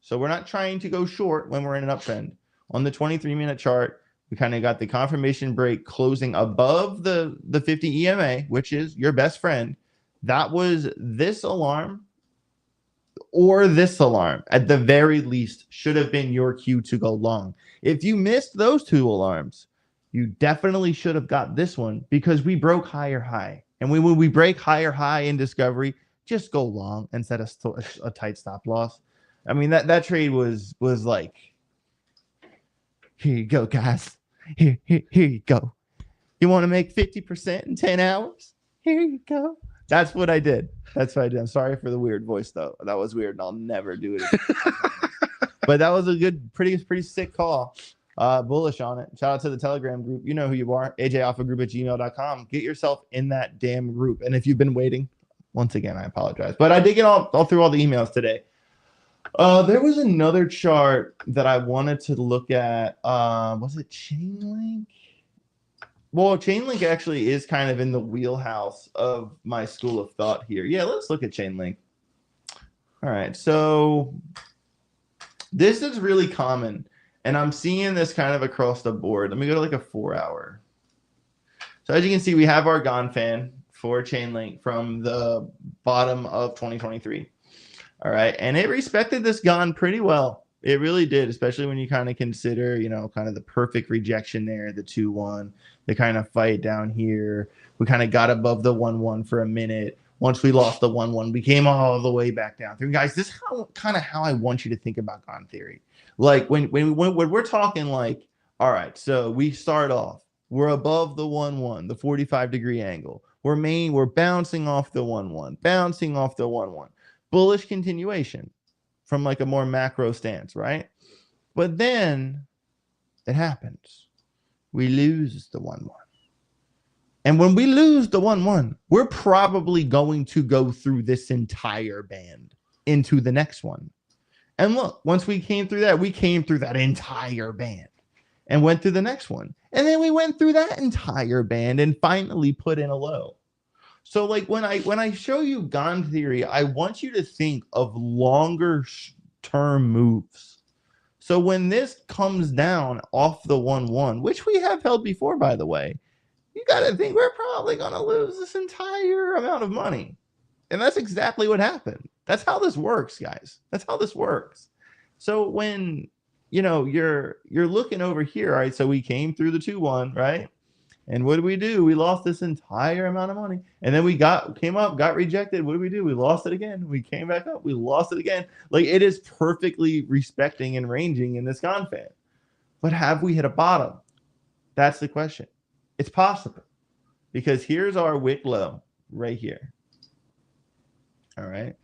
So we're not trying to go short when we're in an uptrend. On the 23-minute chart, we kind of got the confirmation break closing above the 50 EMA, which is your best friend. That was this alarm or this alarm. At the very least, should have been your cue to go long. If you missed those two alarms, you definitely should have got this one because we broke higher high. And when we break higher high in discovery, just go long and set a tight stop loss. I mean, that trade was like, here you go, guys. Here you go. You want to make 50% in 10 hours? Here you go. That's what I did. That's what I did. I'm sorry for the weird voice, though. That was weird, and I'll never do it again. But that was a good, pretty sick call. Bullish on it. Shout out to the Telegram group. You know who you are. ajalphagroup@gmail.com. Get yourself in that damn group. And if you've been waiting, once again, I apologize. But I did get all through all the emails today. There was another chart that I wanted to look at. Was it Chainlink? Well, Chainlink actually is kind of in the wheelhouse of my school of thought here. Yeah, let's look at Chainlink. All right, so this is really common, and I'm seeing this kind of across the board. Let me go to like a 4-hour. So as you can see, we have our Gann fan for Chainlink from the bottom of 2023. All right, and it respected this Gann pretty well. It really did, especially when you kind of consider, kind of the perfect rejection there, the 2-1, the kind of fight down here. We kind of got above the 1-1 for a minute. Once we lost the 1-1, we came all the way back down through. Guys, this is kind of how I want you to think about Gann theory. Like when we're talking like, all right, so we start off, we're above the 1-1, the 45-degree angle. We're bouncing off the 1-1, bouncing off the 1-1. Bullish continuation from like a more macro stance, right? But then it happens. We lose the 1-1. And when we lose the 1-1, we're probably going to go through this entire band into the next one. And look, once we came through that entire band and went through the next one. And then we went through that entire band and finally put in a low. So like when I show you Gann theory, I want you to think of longer term moves. So when this comes down off the 1-1, which we have held before, by the way, you got to think we're probably going to lose this entire amount of money. And that's exactly what happened. That's how this works, guys. That's how this works. So when, you're looking over here, right? So we came through the 2-1, right? And what did we do? We lost this entire amount of money. And then we came up, got rejected. What did we do? We lost it again. We came back up. We lost it again. Like it is perfectly respecting and ranging in this Gann fan. But have we hit a bottom? That's the question. It's possible. Because here's our wick low right here. All right.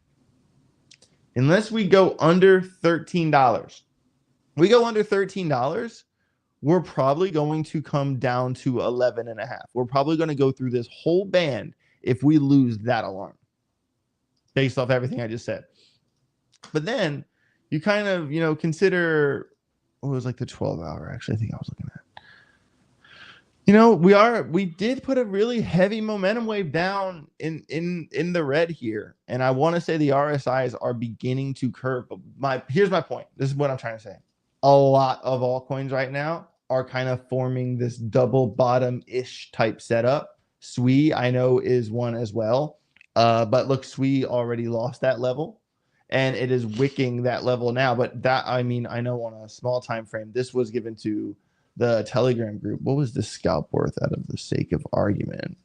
Unless we go under $13. We go under $13. We're probably going to come down to 11.5. We're probably going to go through this whole band if we lose that alarm based off everything I just said. But then you kind of, consider what was like the 12-hour. Actually, I think I was looking at. We did put a really heavy momentum wave down in the red here. And I want to say the RSIs are beginning to curve. But here's my point. This is what I'm trying to say. A lot of altcoins right now are kind of forming this double bottom-ish type setup. SWI, I know, is one as well. But look, SWI already lost that level. And it is wicking that level now. But I know on a small time frame, this was given to the Telegram group. What was the scalp worth out of the sake of argument?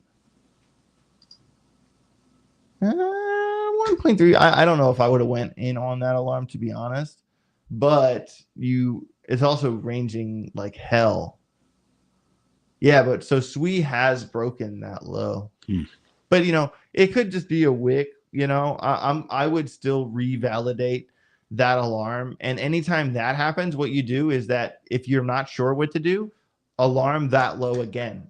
1.3. I don't know if I would have went in on that alarm, to be honest, but it's also ranging like hell. Yeah, but so Sui has broken that low. But it could just be a wick. I would still revalidate that alarm. And anytime that happens, what you do is that if you're not sure what to do, alarm that low again.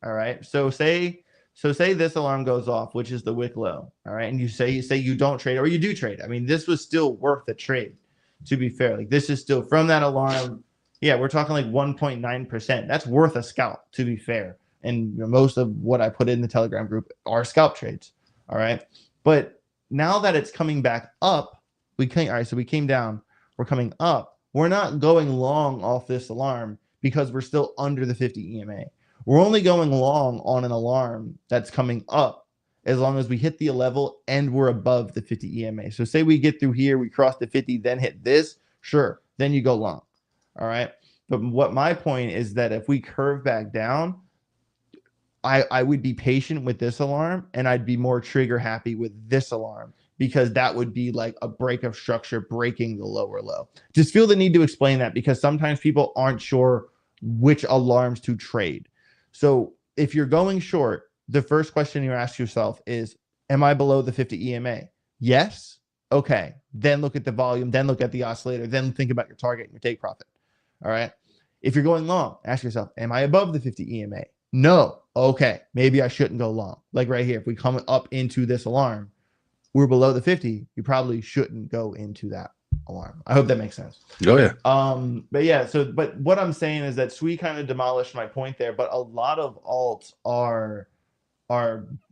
All right. So say this alarm goes off, which is the wick low. All right. And you say you don't trade, or you do trade. I mean, this was still worth a trade, to be fair. Like, this is still from that alarm. Yeah, we're talking like 1.9%. That's worth a scalp, to be fair. And most of what I put in the Telegram group are scalp trades. All right. But now that it's coming back up, all right, so we came down, we're coming up. We're not going long off this alarm because we're still under the 50 EMA. We're only going long on an alarm that's coming up as long as we hit the level and we're above the 50 EMA. So say we get through here, we cross the 50, then hit this, sure, then you go long. All right. But what my point is that if we curve back down, I would be patient with this alarm, and I'd be more trigger happy with this alarm, because that would be like a break of structure, breaking the lower low. Just feel the need to explain that, because sometimes people aren't sure which alarms to trade. So if you're going short, the first question you ask yourself is, am I below the 50 EMA? Yes. Okay. Then look at the volume, then look at the oscillator, then think about your target and your take profit. All right. If you're going long, ask yourself, am I above the 50 EMA? No. Okay. Maybe I shouldn't go long. Like right here, if we come up into this alarm, we're below the 50, you probably shouldn't go into that alarm. I hope that makes sense. Oh yeah. But yeah, but what I'm saying is that Sui kind of demolished my point there, but a lot of alts are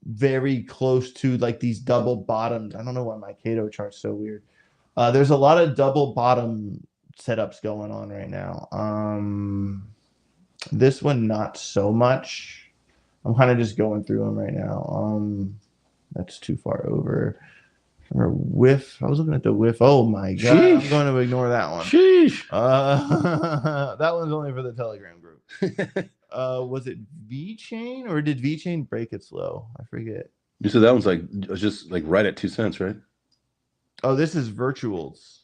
very close to like these double bottoms. I don't know why my Kato chart's so weird. There's a lot of double bottom setups going on right now. This one not so much. I'm kind of just going through them right now. That's too far over. Whiff. I was looking at the whiff. Oh my god! Sheesh. I'm going to ignore that one. Sheesh. That one's only for the Telegram group. Was it VeChain, or did VeChain break its low? I forget. You said that one's like just like right at 2 cents, right? Oh, this is Virtuals.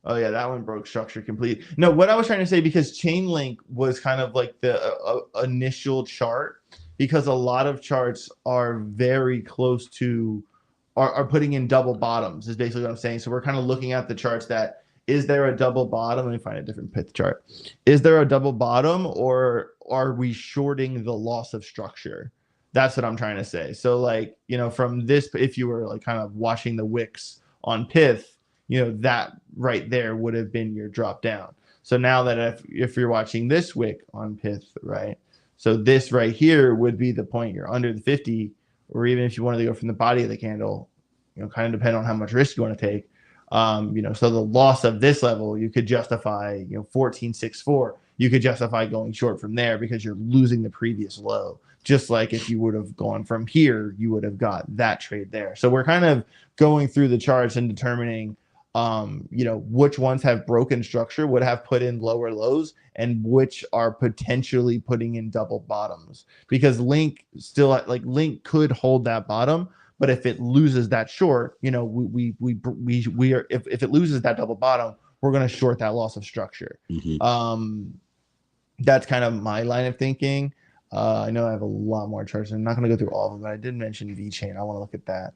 Oh yeah, that one broke structure completely. No, what I was trying to say, because Chainlink was kind of like the initial chart, because a lot of charts are very close to are putting in double bottoms, is basically what I'm saying. So we're kind of looking at the charts that, is there a double bottom? Let me find a different pith chart. Is there a double bottom, or are we shorting the loss of structure? That's what I'm trying to say. So like, from this, if you were like kind of watching the wicks on pith, that right there would have been your drop down. So now that if you're watching this wick on pith, right? So this right here would be the point you're under the 50, or even if you wanted to go from the body of the candle, kind of depend on how much risk you want to take. So the loss of this level, you could justify, 14.64. You could justify going short from there because you're losing the previous low. Just like if you would have gone from here, you would have got that trade there. So we're kind of going through the charts and determining, which ones have broken structure, would have put in lower lows, and which are potentially putting in double bottoms. Because Link could hold that bottom, but if it loses that short, we are, if it loses that double bottom, we're going to short that loss of structure. Mm-hmm. That's kind of my line of thinking. I know I have a lot more charts. I'm not going to go through all of them, but I did mention VeChain. I want to look at that.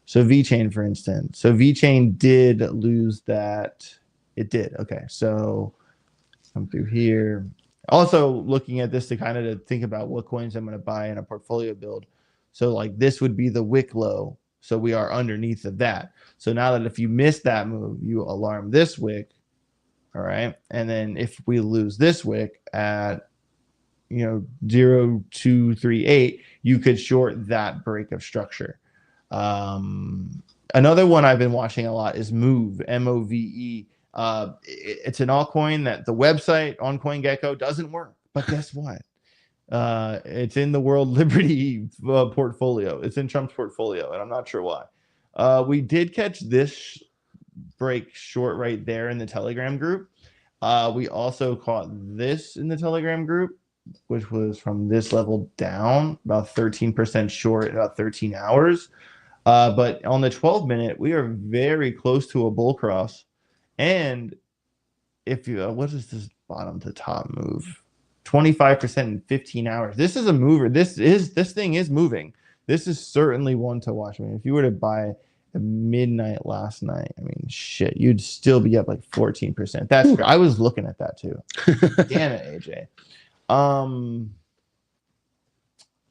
So VeChain, for instance. So VeChain did lose that. It did. Okay. So come through here. Also looking at this to kind of think about what coins I'm going to buy in a portfolio build. So like this would be the wick low. So we are underneath of that. So now that if you miss that move, you alarm this wick. All right. And then if we lose this wick at 0.238, you could short that break of structure. Another one I've been watching a lot is Move, MOVE. It's an altcoin that the website on CoinGecko doesn't work, but guess what? It's in the World Liberty portfolio. It's in Trump's portfolio, and I'm not sure why. We did catch this break short right there in the Telegram group. We also caught this in the Telegram group, which was from this level down, about 13% short, about 13 hours. But on the 12-minute, we are very close to a bull cross. And if you, what is this bottom to top move? 25% in 15 hours. This is a mover. This thing is moving. This is certainly one to watch. I mean, if you were to buy at midnight last night, I mean, shit, you'd still be up like 14%. That's I was looking at that too. Damn it, AJ.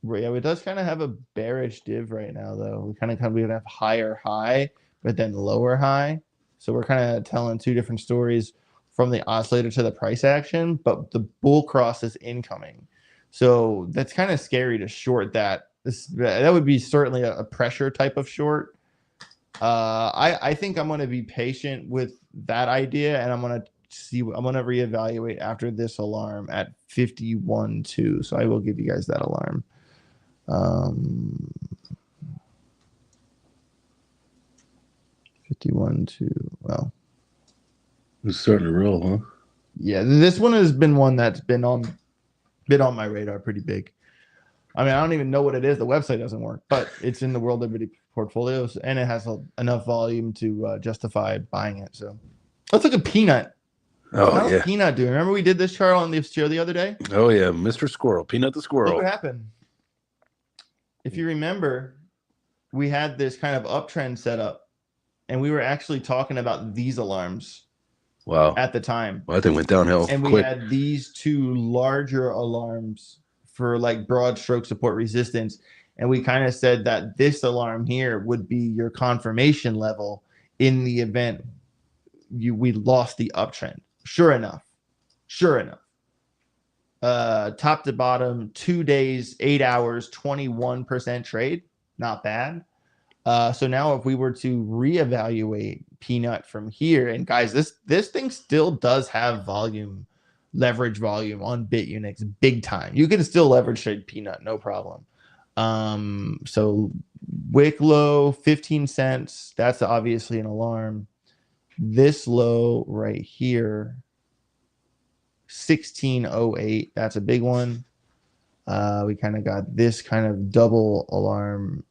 Yeah, it does kind of have a bearish div right now, though. We kind of have higher high, but then lower high. So we're kind of telling two different stories from the oscillator to the price action, but the bull cross is incoming. So that's kind of scary to short that. That would be certainly a pressure type of short. I think I'm going to be patient with that idea, and I'm going to reevaluate after this alarm at 51.2. So I will give you guys that alarm. 51.2. Well, it's starting to roll, huh? Yeah, this one has been one that's been on my radar pretty big. I mean, I don't even know what it is. The website doesn't work, but it's in the World Liquidity portfolios, and it has enough volume to justify buying it. So let's look at Peanut. Oh, yeah. Peanut doing? Remember we did this chart on the show the other day? Oh, yeah. Mr. Squirrel. Peanut the Squirrel. Look what happened. If you remember, we had this kind of uptrend set up, and we were actually talking about these alarms. Wow. At the time. Well, I think it went downhill. And we had these two larger alarms for like broad stroke support resistance. And we kind of said that this alarm here would be your confirmation level in the event we lost the uptrend. Sure enough. Top to bottom, 2 days, 8 hours, 21% trade. Not bad. So now if we were to reevaluate Peanut from here, and guys, this thing still does have leverage volume on Bitunix big time. You can still leverage trade Peanut, no problem. So wick low, 15 cents. That's obviously an alarm. This low right here, 1608. That's a big one. We kind of got this kind of double alarm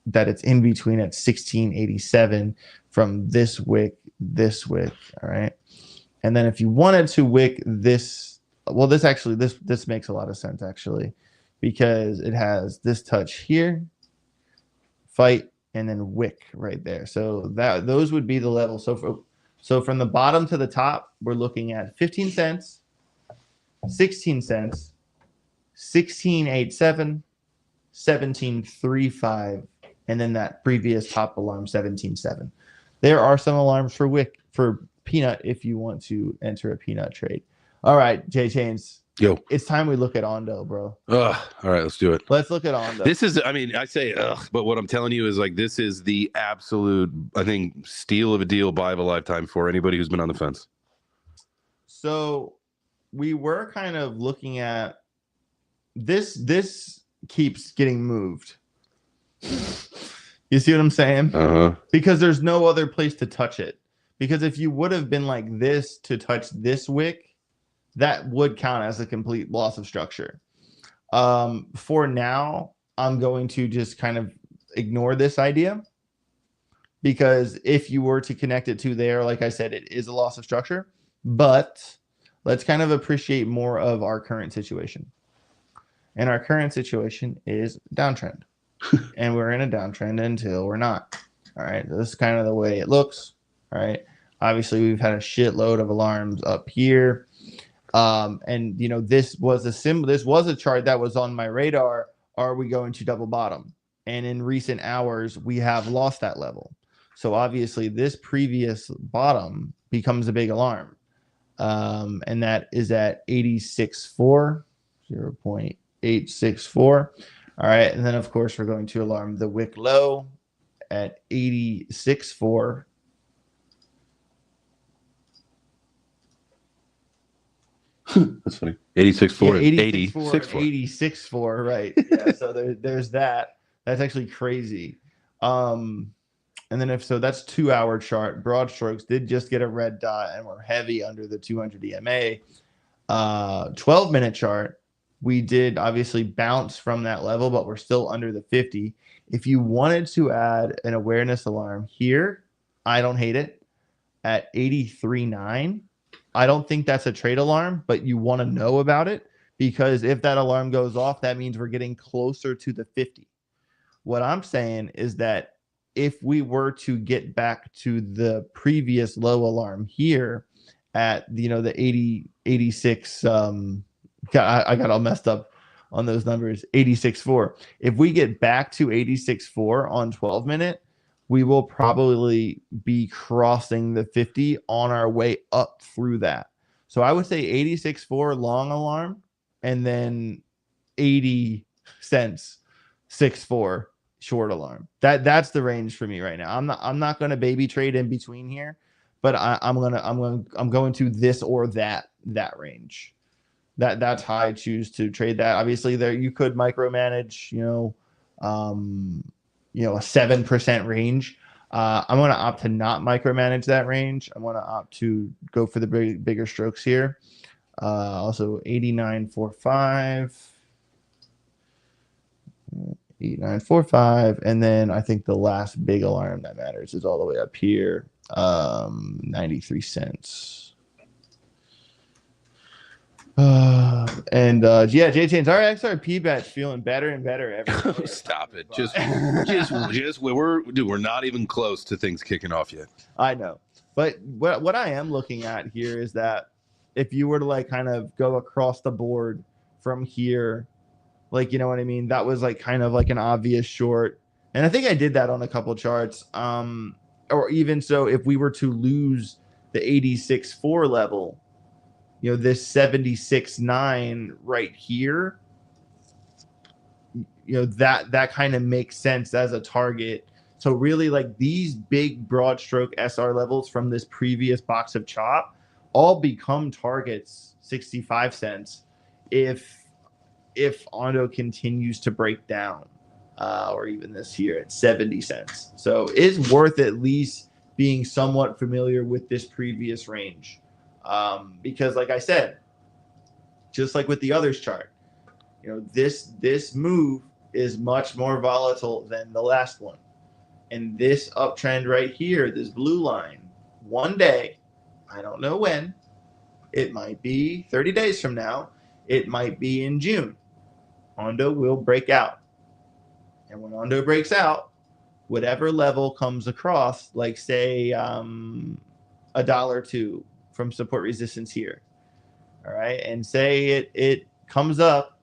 that it's in between at 1687 from this wick. All right. And then if you wanted to wick this, well, this makes a lot of sense actually, because it has this touch here, fight, and then wick right there. So those would be the levels. So from the bottom to the top, we're looking at 15 cents, 16 cents, 1687, 1735. And then that previous top alarm, 17.7. There are some alarms for Peanut if you want to enter a Peanut trade. All right, J Chains. Yo. It's time we look at Ondo, bro. All right, let's do it. Let's look at Ondo. This is, I mean, I say but what I'm telling you is like this is the absolute, I think, steal of a deal, buy of a lifetime for anybody who's been on the fence. So we were kind of looking at this keeps getting moved. You see what I'm saying? Because there's no other place to touch it. Because if you would have been like this to touch this wick, that would count as a complete loss of structure. For now, I'm going to just kind of ignore this idea, because if you were to connect it to there, like I said, it is a loss of structure. But let's kind of appreciate more of our current situation. And our current situation is downtrend. And we're in a downtrend until we're not. All right. This is kind of the way it looks. All right. Obviously, we've had a shitload of alarms up here. And you know, this was a chart that was on my radar. Are we going to double bottom? And in recent hours, we have lost that level. So obviously, this previous bottom becomes a big alarm. And that is at 86.4, 0.864. All right, and then of course we're going to alarm the wick low at 86.4. That's funny. 86.4. Yeah, 86.4. 86.4, right. Yeah, so there's that. That's actually crazy. And then that's 2 hour chart. Broad strokes did just get a red dot, and we're heavy under the 200 EMA. 12-minute chart. We did obviously bounce from that level, but we're still under the 50. If you wanted to add an awareness alarm here, I don't hate it. At 83.9, I don't think that's a trade alarm, but you want to know about it because if that alarm goes off, that means we're getting closer to the 50. What I'm saying is that if we were to get back to the previous low alarm here at, you know, the 86, I got all messed up on those numbers, 86.4. If we get back to 86.4 on 12 minute, we will probably be crossing the 50 on our way up through that. So I would say 86.4 long alarm and then 80 cents 6.4 short alarm. That's the range for me right now. I'm not going to baby trade in between here, but I'm going to this or that range. That's how I choose to trade that. Obviously, there you could micromanage, a 7% range. I'm going to opt to not micromanage that range. I'm going to opt to go for the bigger strokes here. Also 89.45, 89.45, and then I think the last big alarm that matters is all the way up here, 93 cents. J-Chain's our XRP bet's feeling better and better every day. Stop it. Just we're not even close to things kicking off yet. I know. But what I am looking at here is that if you were to like kind of go across the board from here, like, you know what I mean? That was like kind of like an obvious short. And I think I did that on a couple charts. Or even so, if we were to lose the 86.4 level, this 76.9 right here, that kind of makes sense as a target. So really, like, these big broad stroke SR levels from this previous box of chop all become targets 65 cents if Ondo continues to break down, or even this here at 70 cents. So it's worth at least being somewhat familiar with this previous range. Because like I said, just like with the others chart, this move is much more volatile than the last one. And this uptrend right here, this blue line, one day, I don't know when, it might be 30 days from now, it might be in June, Ondo will break out. And when Ondo breaks out, whatever level comes across, like say $1 or $2 from support resistance here, all right, and say it comes up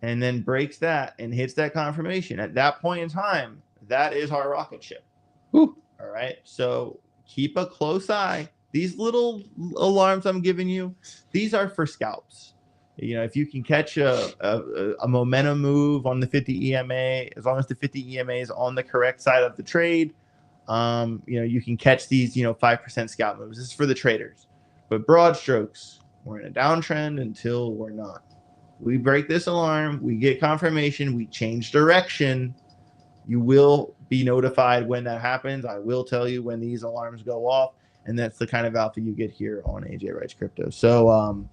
and then breaks that and hits that confirmation, at that point in time, that is our rocket ship. Ooh. All right, so keep a close eye. These little alarms I'm giving you, these are for scalps. If you can catch a momentum move on the 50 EMA, as long as the 50 EMA is on the correct side of the trade, you can catch these 5% scalp moves. This is for the traders. But broad strokes, we're in a downtrend until we're not. We break this alarm, we get confirmation, we change direction. You will be notified when that happens. I will tell you when these alarms go off, and that's the kind of alpha you get here on AJ Writes Crypto. So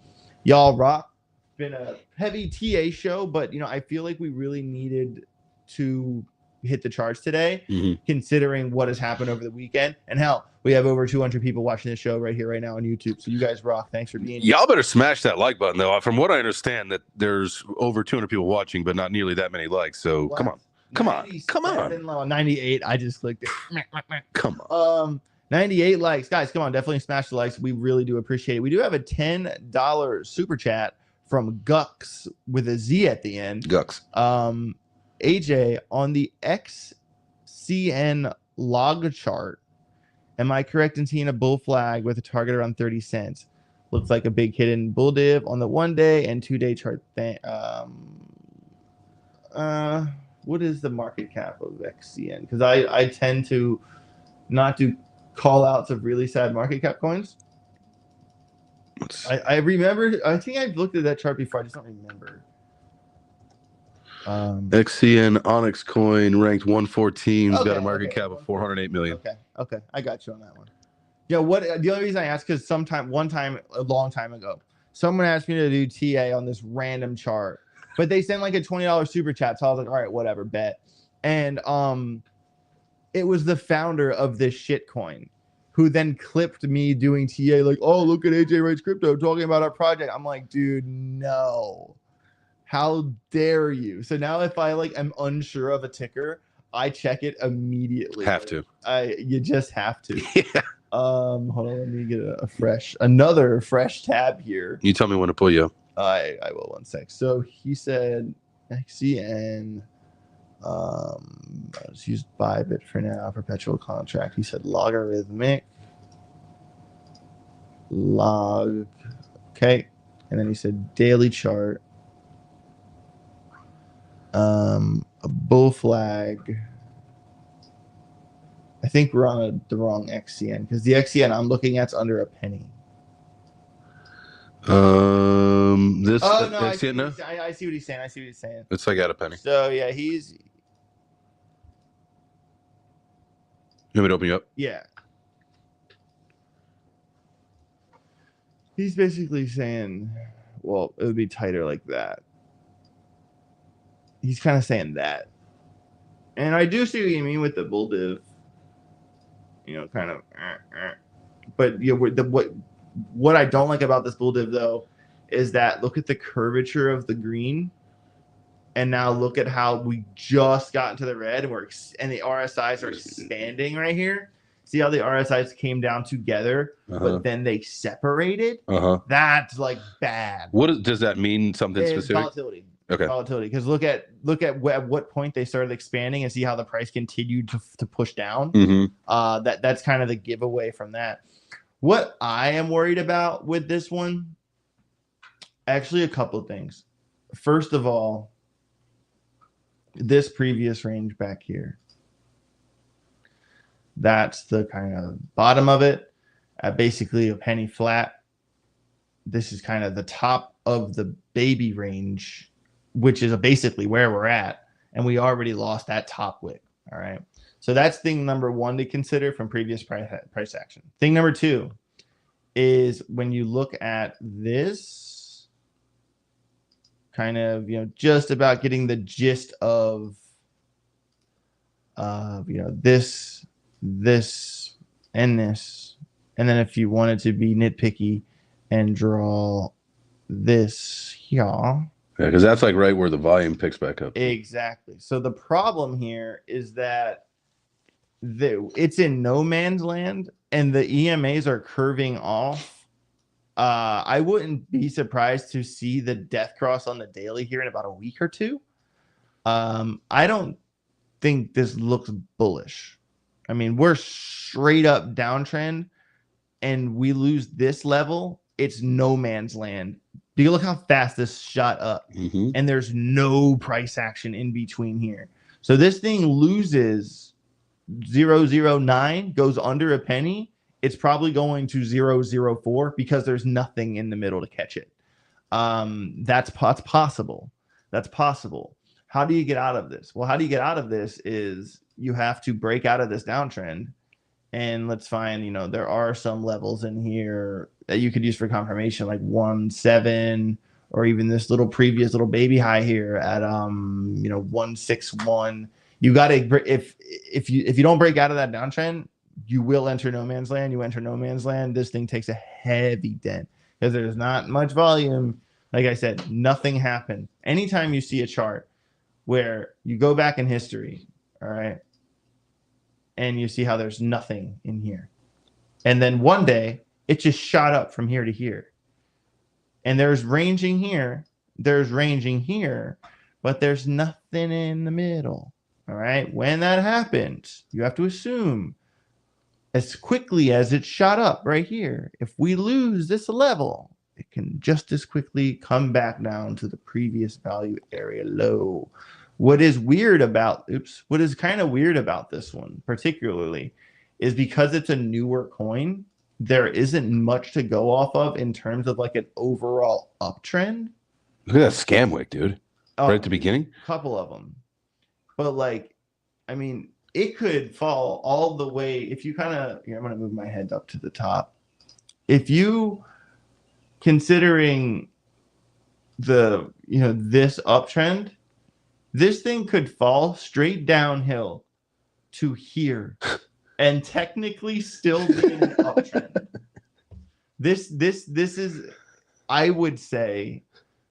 y'all rock. Been a heavy TA show, but I feel like we really needed to hit the charts today, considering what has happened over the weekend. And hell, we have over 200 people watching this show right here, right now on YouTube. So you guys rock. Thanks for being here. Y'all better smash that like button, though. From what I understand, that there's over 200 people watching, but not nearly that many likes. So what? Come on. 98. I just clicked it. Come on. 98 likes, guys. Come on, definitely smash the likes. We really do appreciate it. We do have a $10 super chat from Gux with a Z at the end. Gux. AJ, on the XCN log chart, am I correct in seeing a bull flag with a target around 30 cents? Looks like a big hidden bull div on the 1 day and 2 day chart. What is the market cap of XCN? Because I tend to not do call outs of really sad market cap coins. I remember. I think I've looked at that chart before. I just don't remember. XCN Onyx coin ranked 114. Got a market cap of 408 million. Okay, I got you on that one. What the only reason I asked, because a long time ago, someone asked me to do TA on this random chart, but they sent like a $20 super chat. So I was like, all right, whatever, bet. And it was the founder of this shitcoin who then clipped me doing TA like, oh, look at AJ Wrights Crypto talking about our project. I'm like, dude, no. How dare you? So now if I like am unsure of a ticker, I check it immediately. Have to. You just have to. Yeah. Hold on, let me get another fresh tab here. You tell me when to pull you up. I will, 1 sec. So he said XCN. Let's use Bybit for now. Perpetual contract. He said logarithmic log. Okay, and then he said daily chart. A bull flag. I think we're on the wrong XCN because the XCN I'm looking at's under a penny. This. Oh no, I see it now. I see what he's saying. It's like at a penny. So yeah, he's. You want me to open you up? Yeah. He's basically saying, well, it would be tighter like that. He's kind of saying that. And I do see what you mean with the bull div. You know, kind of. But you know, what I don't like about this bull div, though, is that look at the curvature of the green. And now look at how we just got into the red and the RSIs are expanding right here. See how the RSIs came down together, but then they separated? That's like bad. What does that mean? Something specific? Volatility. Okay. Volatility. Because look at what point they started expanding and see how the price continued to push down. That's kind of the giveaway from that. What I am worried about with this one, actually a couple of things. First of all, this previous range back here, that's the kind of bottom of it at basically a penny flat. This is kind of the top of the baby range, which is basically where we're at, and we already lost that top wick. All right, so that's thing number one to consider from previous price action. Thing number two is when you look at this, kind of, you know, just about getting the gist of, you know, this, and this. And then if you wanted to be nitpicky and draw this here. Yeah, because that's like right where the volume picks back up. Exactly. So the problem here is that it's in no man's land and the EMAs are curving off. I wouldn't be surprised to see the death cross on the daily here in about a week or two. I don't think this looks bullish. I mean, we're straight up downtrend and we lose this level. It's no man's land. Do you look how fast this shot up? And there's no price action in between here. So this thing loses 0.009, goes under a penny. It's probably going to 0.04 because there's nothing in the middle to catch it. That's possible. That's possible. How do you get out of this? Well, how do you get out of this is you have to break out of this downtrend. And let's find, you know, there are some levels in here that you could use for confirmation, like 1.7, or even this little previous little baby high here at you know, 1.61. You got to, if you don't break out of that downtrend, you will enter no man's land. You enter no man's land, this thing takes a heavy dent because there's not much volume. Like I said, nothing happened. Anytime you see a chart where you go back in history, all right, and you see how there's nothing in here, and then one day it just shot up from here to here, and there's ranging here, but there's nothing in the middle. All right, when that happens, you have to assume as quickly as it shot up right here, if we lose this level, it can just as quickly come back down to the previous value area low. What is weird about, what is kind of weird about this one particularly is because it's a newer coin, there isn't much to go off of in terms of like an overall uptrend. Look at that scam wick, dude. Right at the beginning. A couple of them. But like, I mean, it could fall all the way. If you kind of, I'm going to move my head up to the top. If you considering this uptrend, this thing could fall straight downhill to here and technically still be in an uptrend. This is, I would say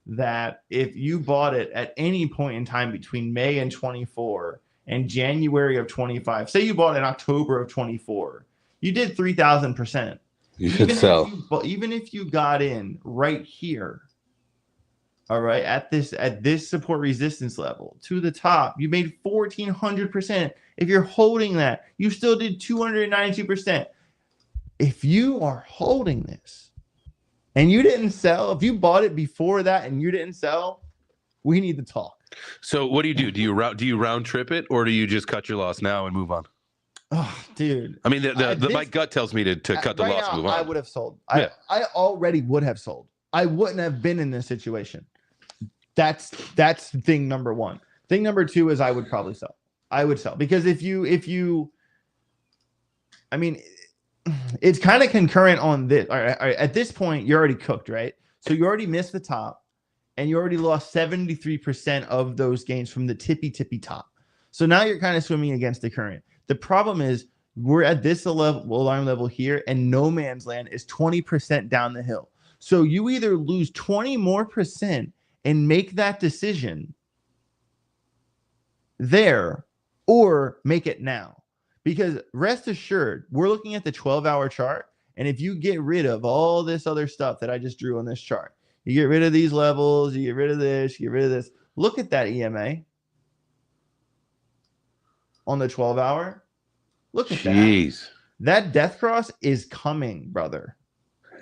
that if you bought it at any point in time between May and 24 and January of 25, say you bought it in October of 24, you did 3,000%. You should sell. Even if you got in right here, all right, at this support resistance level to the top, you made 1,400%. If you're holding that, you still did 292%. If you are holding this and you didn't sell, if you bought it before that and you didn't sell, we need to talk. So what do you do? Do you round trip it, or do you just cut your loss now and move on? Oh, dude. I mean, my gut tells me to cut the right loss now, and move on. I would have sold. Yeah. I already would have sold. I wouldn't have been in this situation. That's thing number one. Thing number two is I would probably sell. I would sell because if you, I mean, it's kind of concurrent on this. All right, at this point, you're already cooked, right? So you already missed the top, and you already lost 73% of those gains from the tippy top. So now you're kind of swimming against the current. The problem is we're at this alarm level here, and no man's land is 20% down the hill. So you either lose 20 more percent and make that decision there, or make it now. Because rest assured, we're looking at the 12-hour chart, and if you get rid of all this other stuff that I just drew on this chart, you get rid of these levels, you get rid of this, you get rid of this. Look at that EMA on the 12-hour. Look at that. That death cross is coming, brother.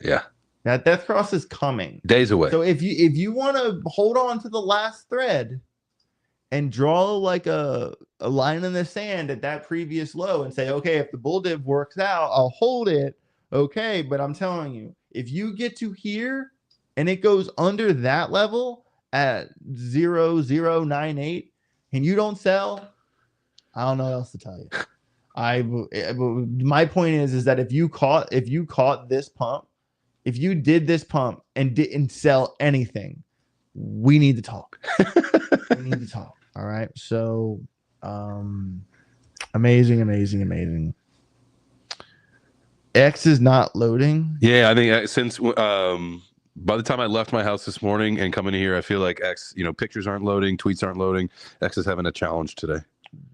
Yeah. That death cross is coming. Days away. So if you want to hold on to the last thread and draw like a line in the sand at that previous low and say, okay, if the bull div works out, I'll hold it. Okay, but I'm telling you, if you get to here and it goes under that level at 0.098 and you don't sell, I don't know what else to tell you. My point is that if you caught this pump, if you did this pump and didn't sell anything, we need to talk. We need to talk. All right. So amazing. X is not loading. Yeah, I think since by the time I left my house this morning and coming here, I feel like X, pictures aren't loading, tweets aren't loading. X is having a challenge today.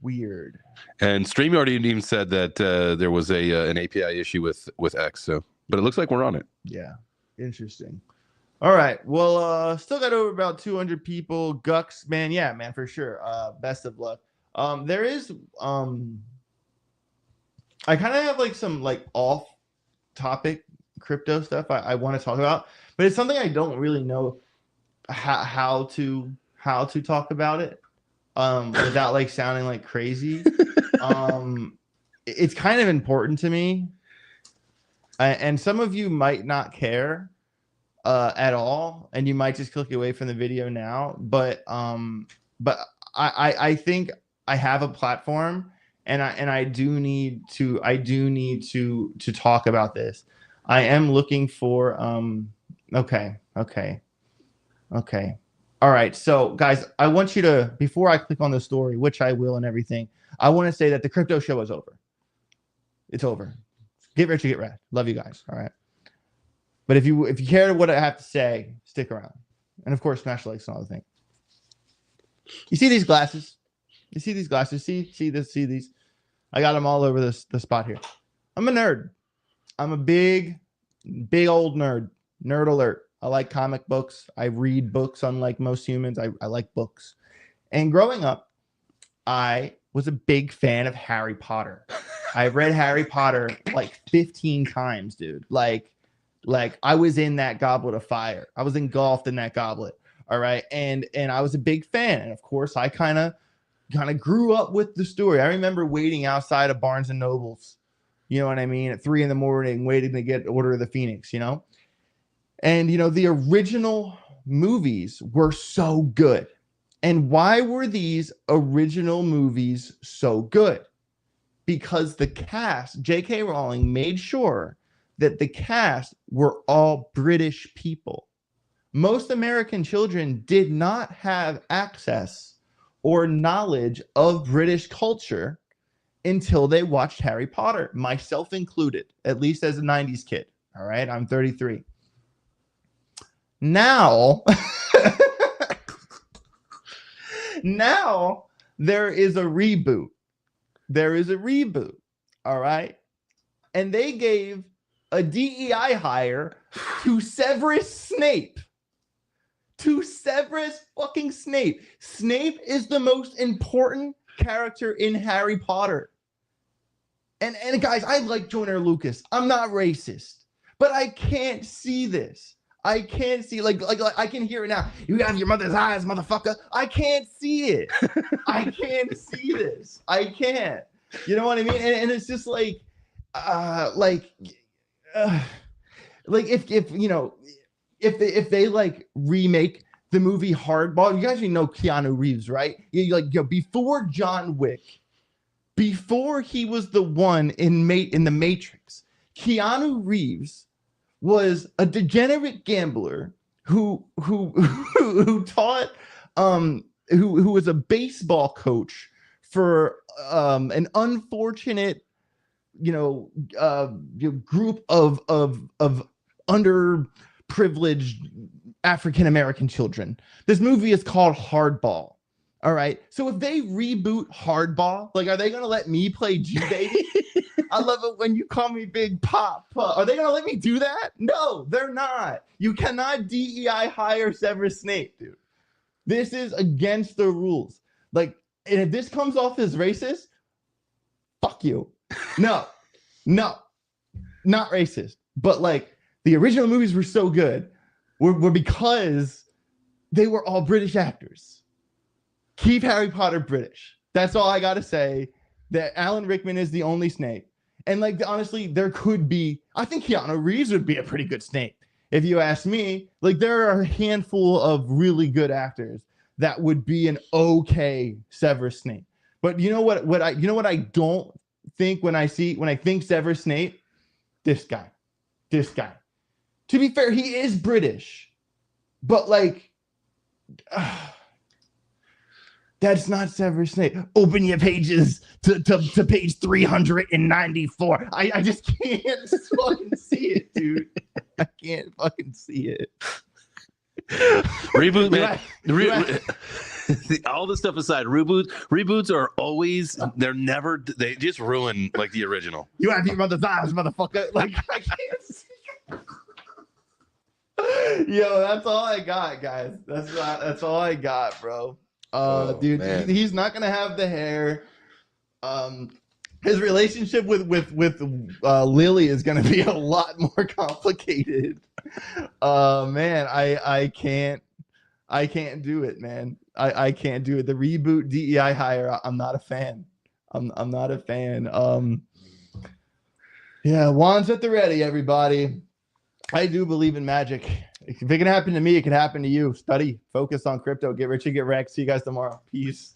Weird. And StreamYard even said that there was an API issue with X. So, but it looks like we're on it. Yeah. Interesting. All right. Well, still got over about 200 people. Gux, man. Yeah, man, for sure. Best of luck. There is, I kind of have like some like off topic crypto stuff I want to talk about, but it's something I don't really know how to talk about it without like sounding like crazy. It's kind of important to me, and some of you might not care at all, and you might just click away from the video now, but I think I have a platform, and I do need to talk about this. I am looking for okay. All right. So guys, I want you to, before I click on the story, which I will and everything, I want to say that the crypto show is over. It's over. Get rich or get rad. Love you guys. All right. But if you care what I have to say, stick around. And of course, smash likes and all the things. You see these glasses? You see these glasses? See this? See these? I got them all over the spot here. I'm a nerd. I'm a big old nerd. Nerd alert. I like comic books. I read books unlike most humans. I like books. And growing up, I was a big fan of Harry Potter. I've read Harry Potter like 15 times, dude. Like I was in that goblet of fire. I was engulfed in that goblet. All right. And I was a big fan. And of course, I kind of grew up with the story. I remember waiting outside of Barnes and Nobles, you know what I mean, at 3 a.m, waiting to get Order of the Phoenix, And, the original movies were so good. And why were these original movies so good? Because the cast, J.K. Rowling, made sure that the cast were all British people. Most American children did not have access or knowledge of British culture until they watched Harry Potter, myself included, at least as a 90s kid. All right, I'm 33. Now, now there is a reboot. There is a reboot. All right. And they gave a DEI hire to Severus Snape. To Severus fucking Snape. Snape is the most important character in Harry Potter. And guys, I like Joyner Lucas. I'm not racist, but I can't see this. I can't see like I can hear it now. You have your mother's eyes, motherfucker. I can't see it. I can't see this. I can't. You know what I mean? And it's just like if you know, if they like remake the movie Hardball, you guys know Keanu Reeves, right? Before John Wick, before he was the one in the Matrix, Keanu Reeves was a degenerate gambler who taught who was a baseball coach for an unfortunate group of underprivileged African American children. This movie is called Hardball. All right. So if they reboot Hardball, like, are they going to let me play G-Baby? I love it when you call me Big Pop. Are they going to let me do that? No, they're not. You cannot DEI hire Severus Snape, dude. This is against the rules. Like, and if this comes off as racist, fuck you. No, not racist. But like, the original movies were so good were because they were all British actors. Keep Harry Potter British. That's all I got to say. That Alan Rickman is the only Snape. And like, honestly, there could be, I think Keanu Reeves would be a pretty good Snape. If you ask me, like, there are a handful of really good actors that would be an okay Severus Snape. But you know what I don't think when I think Severus Snape? This guy. To be fair, he is British, but like, that's not Severus Snape. Open your pages to page 394. I just can't fucking see it, dude. I can't fucking see it. Reboot, man. All this stuff aside, reboots are always, they just ruin like the original. You have your mother's eyes, motherfucker. Like, I can't see. Yo, that's all I got, guys. That's all I got, bro. Dude, he's not gonna have the hair. His relationship with Lily is gonna be a lot more complicated. Man, I can't do it, man. I can't do it. The reboot DEI hire, I'm not a fan. I'm not a fan. Yeah, wands at the ready, everybody. I do believe in magic. If it can happen to me, it can happen to you. Study, focus on crypto, get rich and get wrecked. See you guys tomorrow. Peace.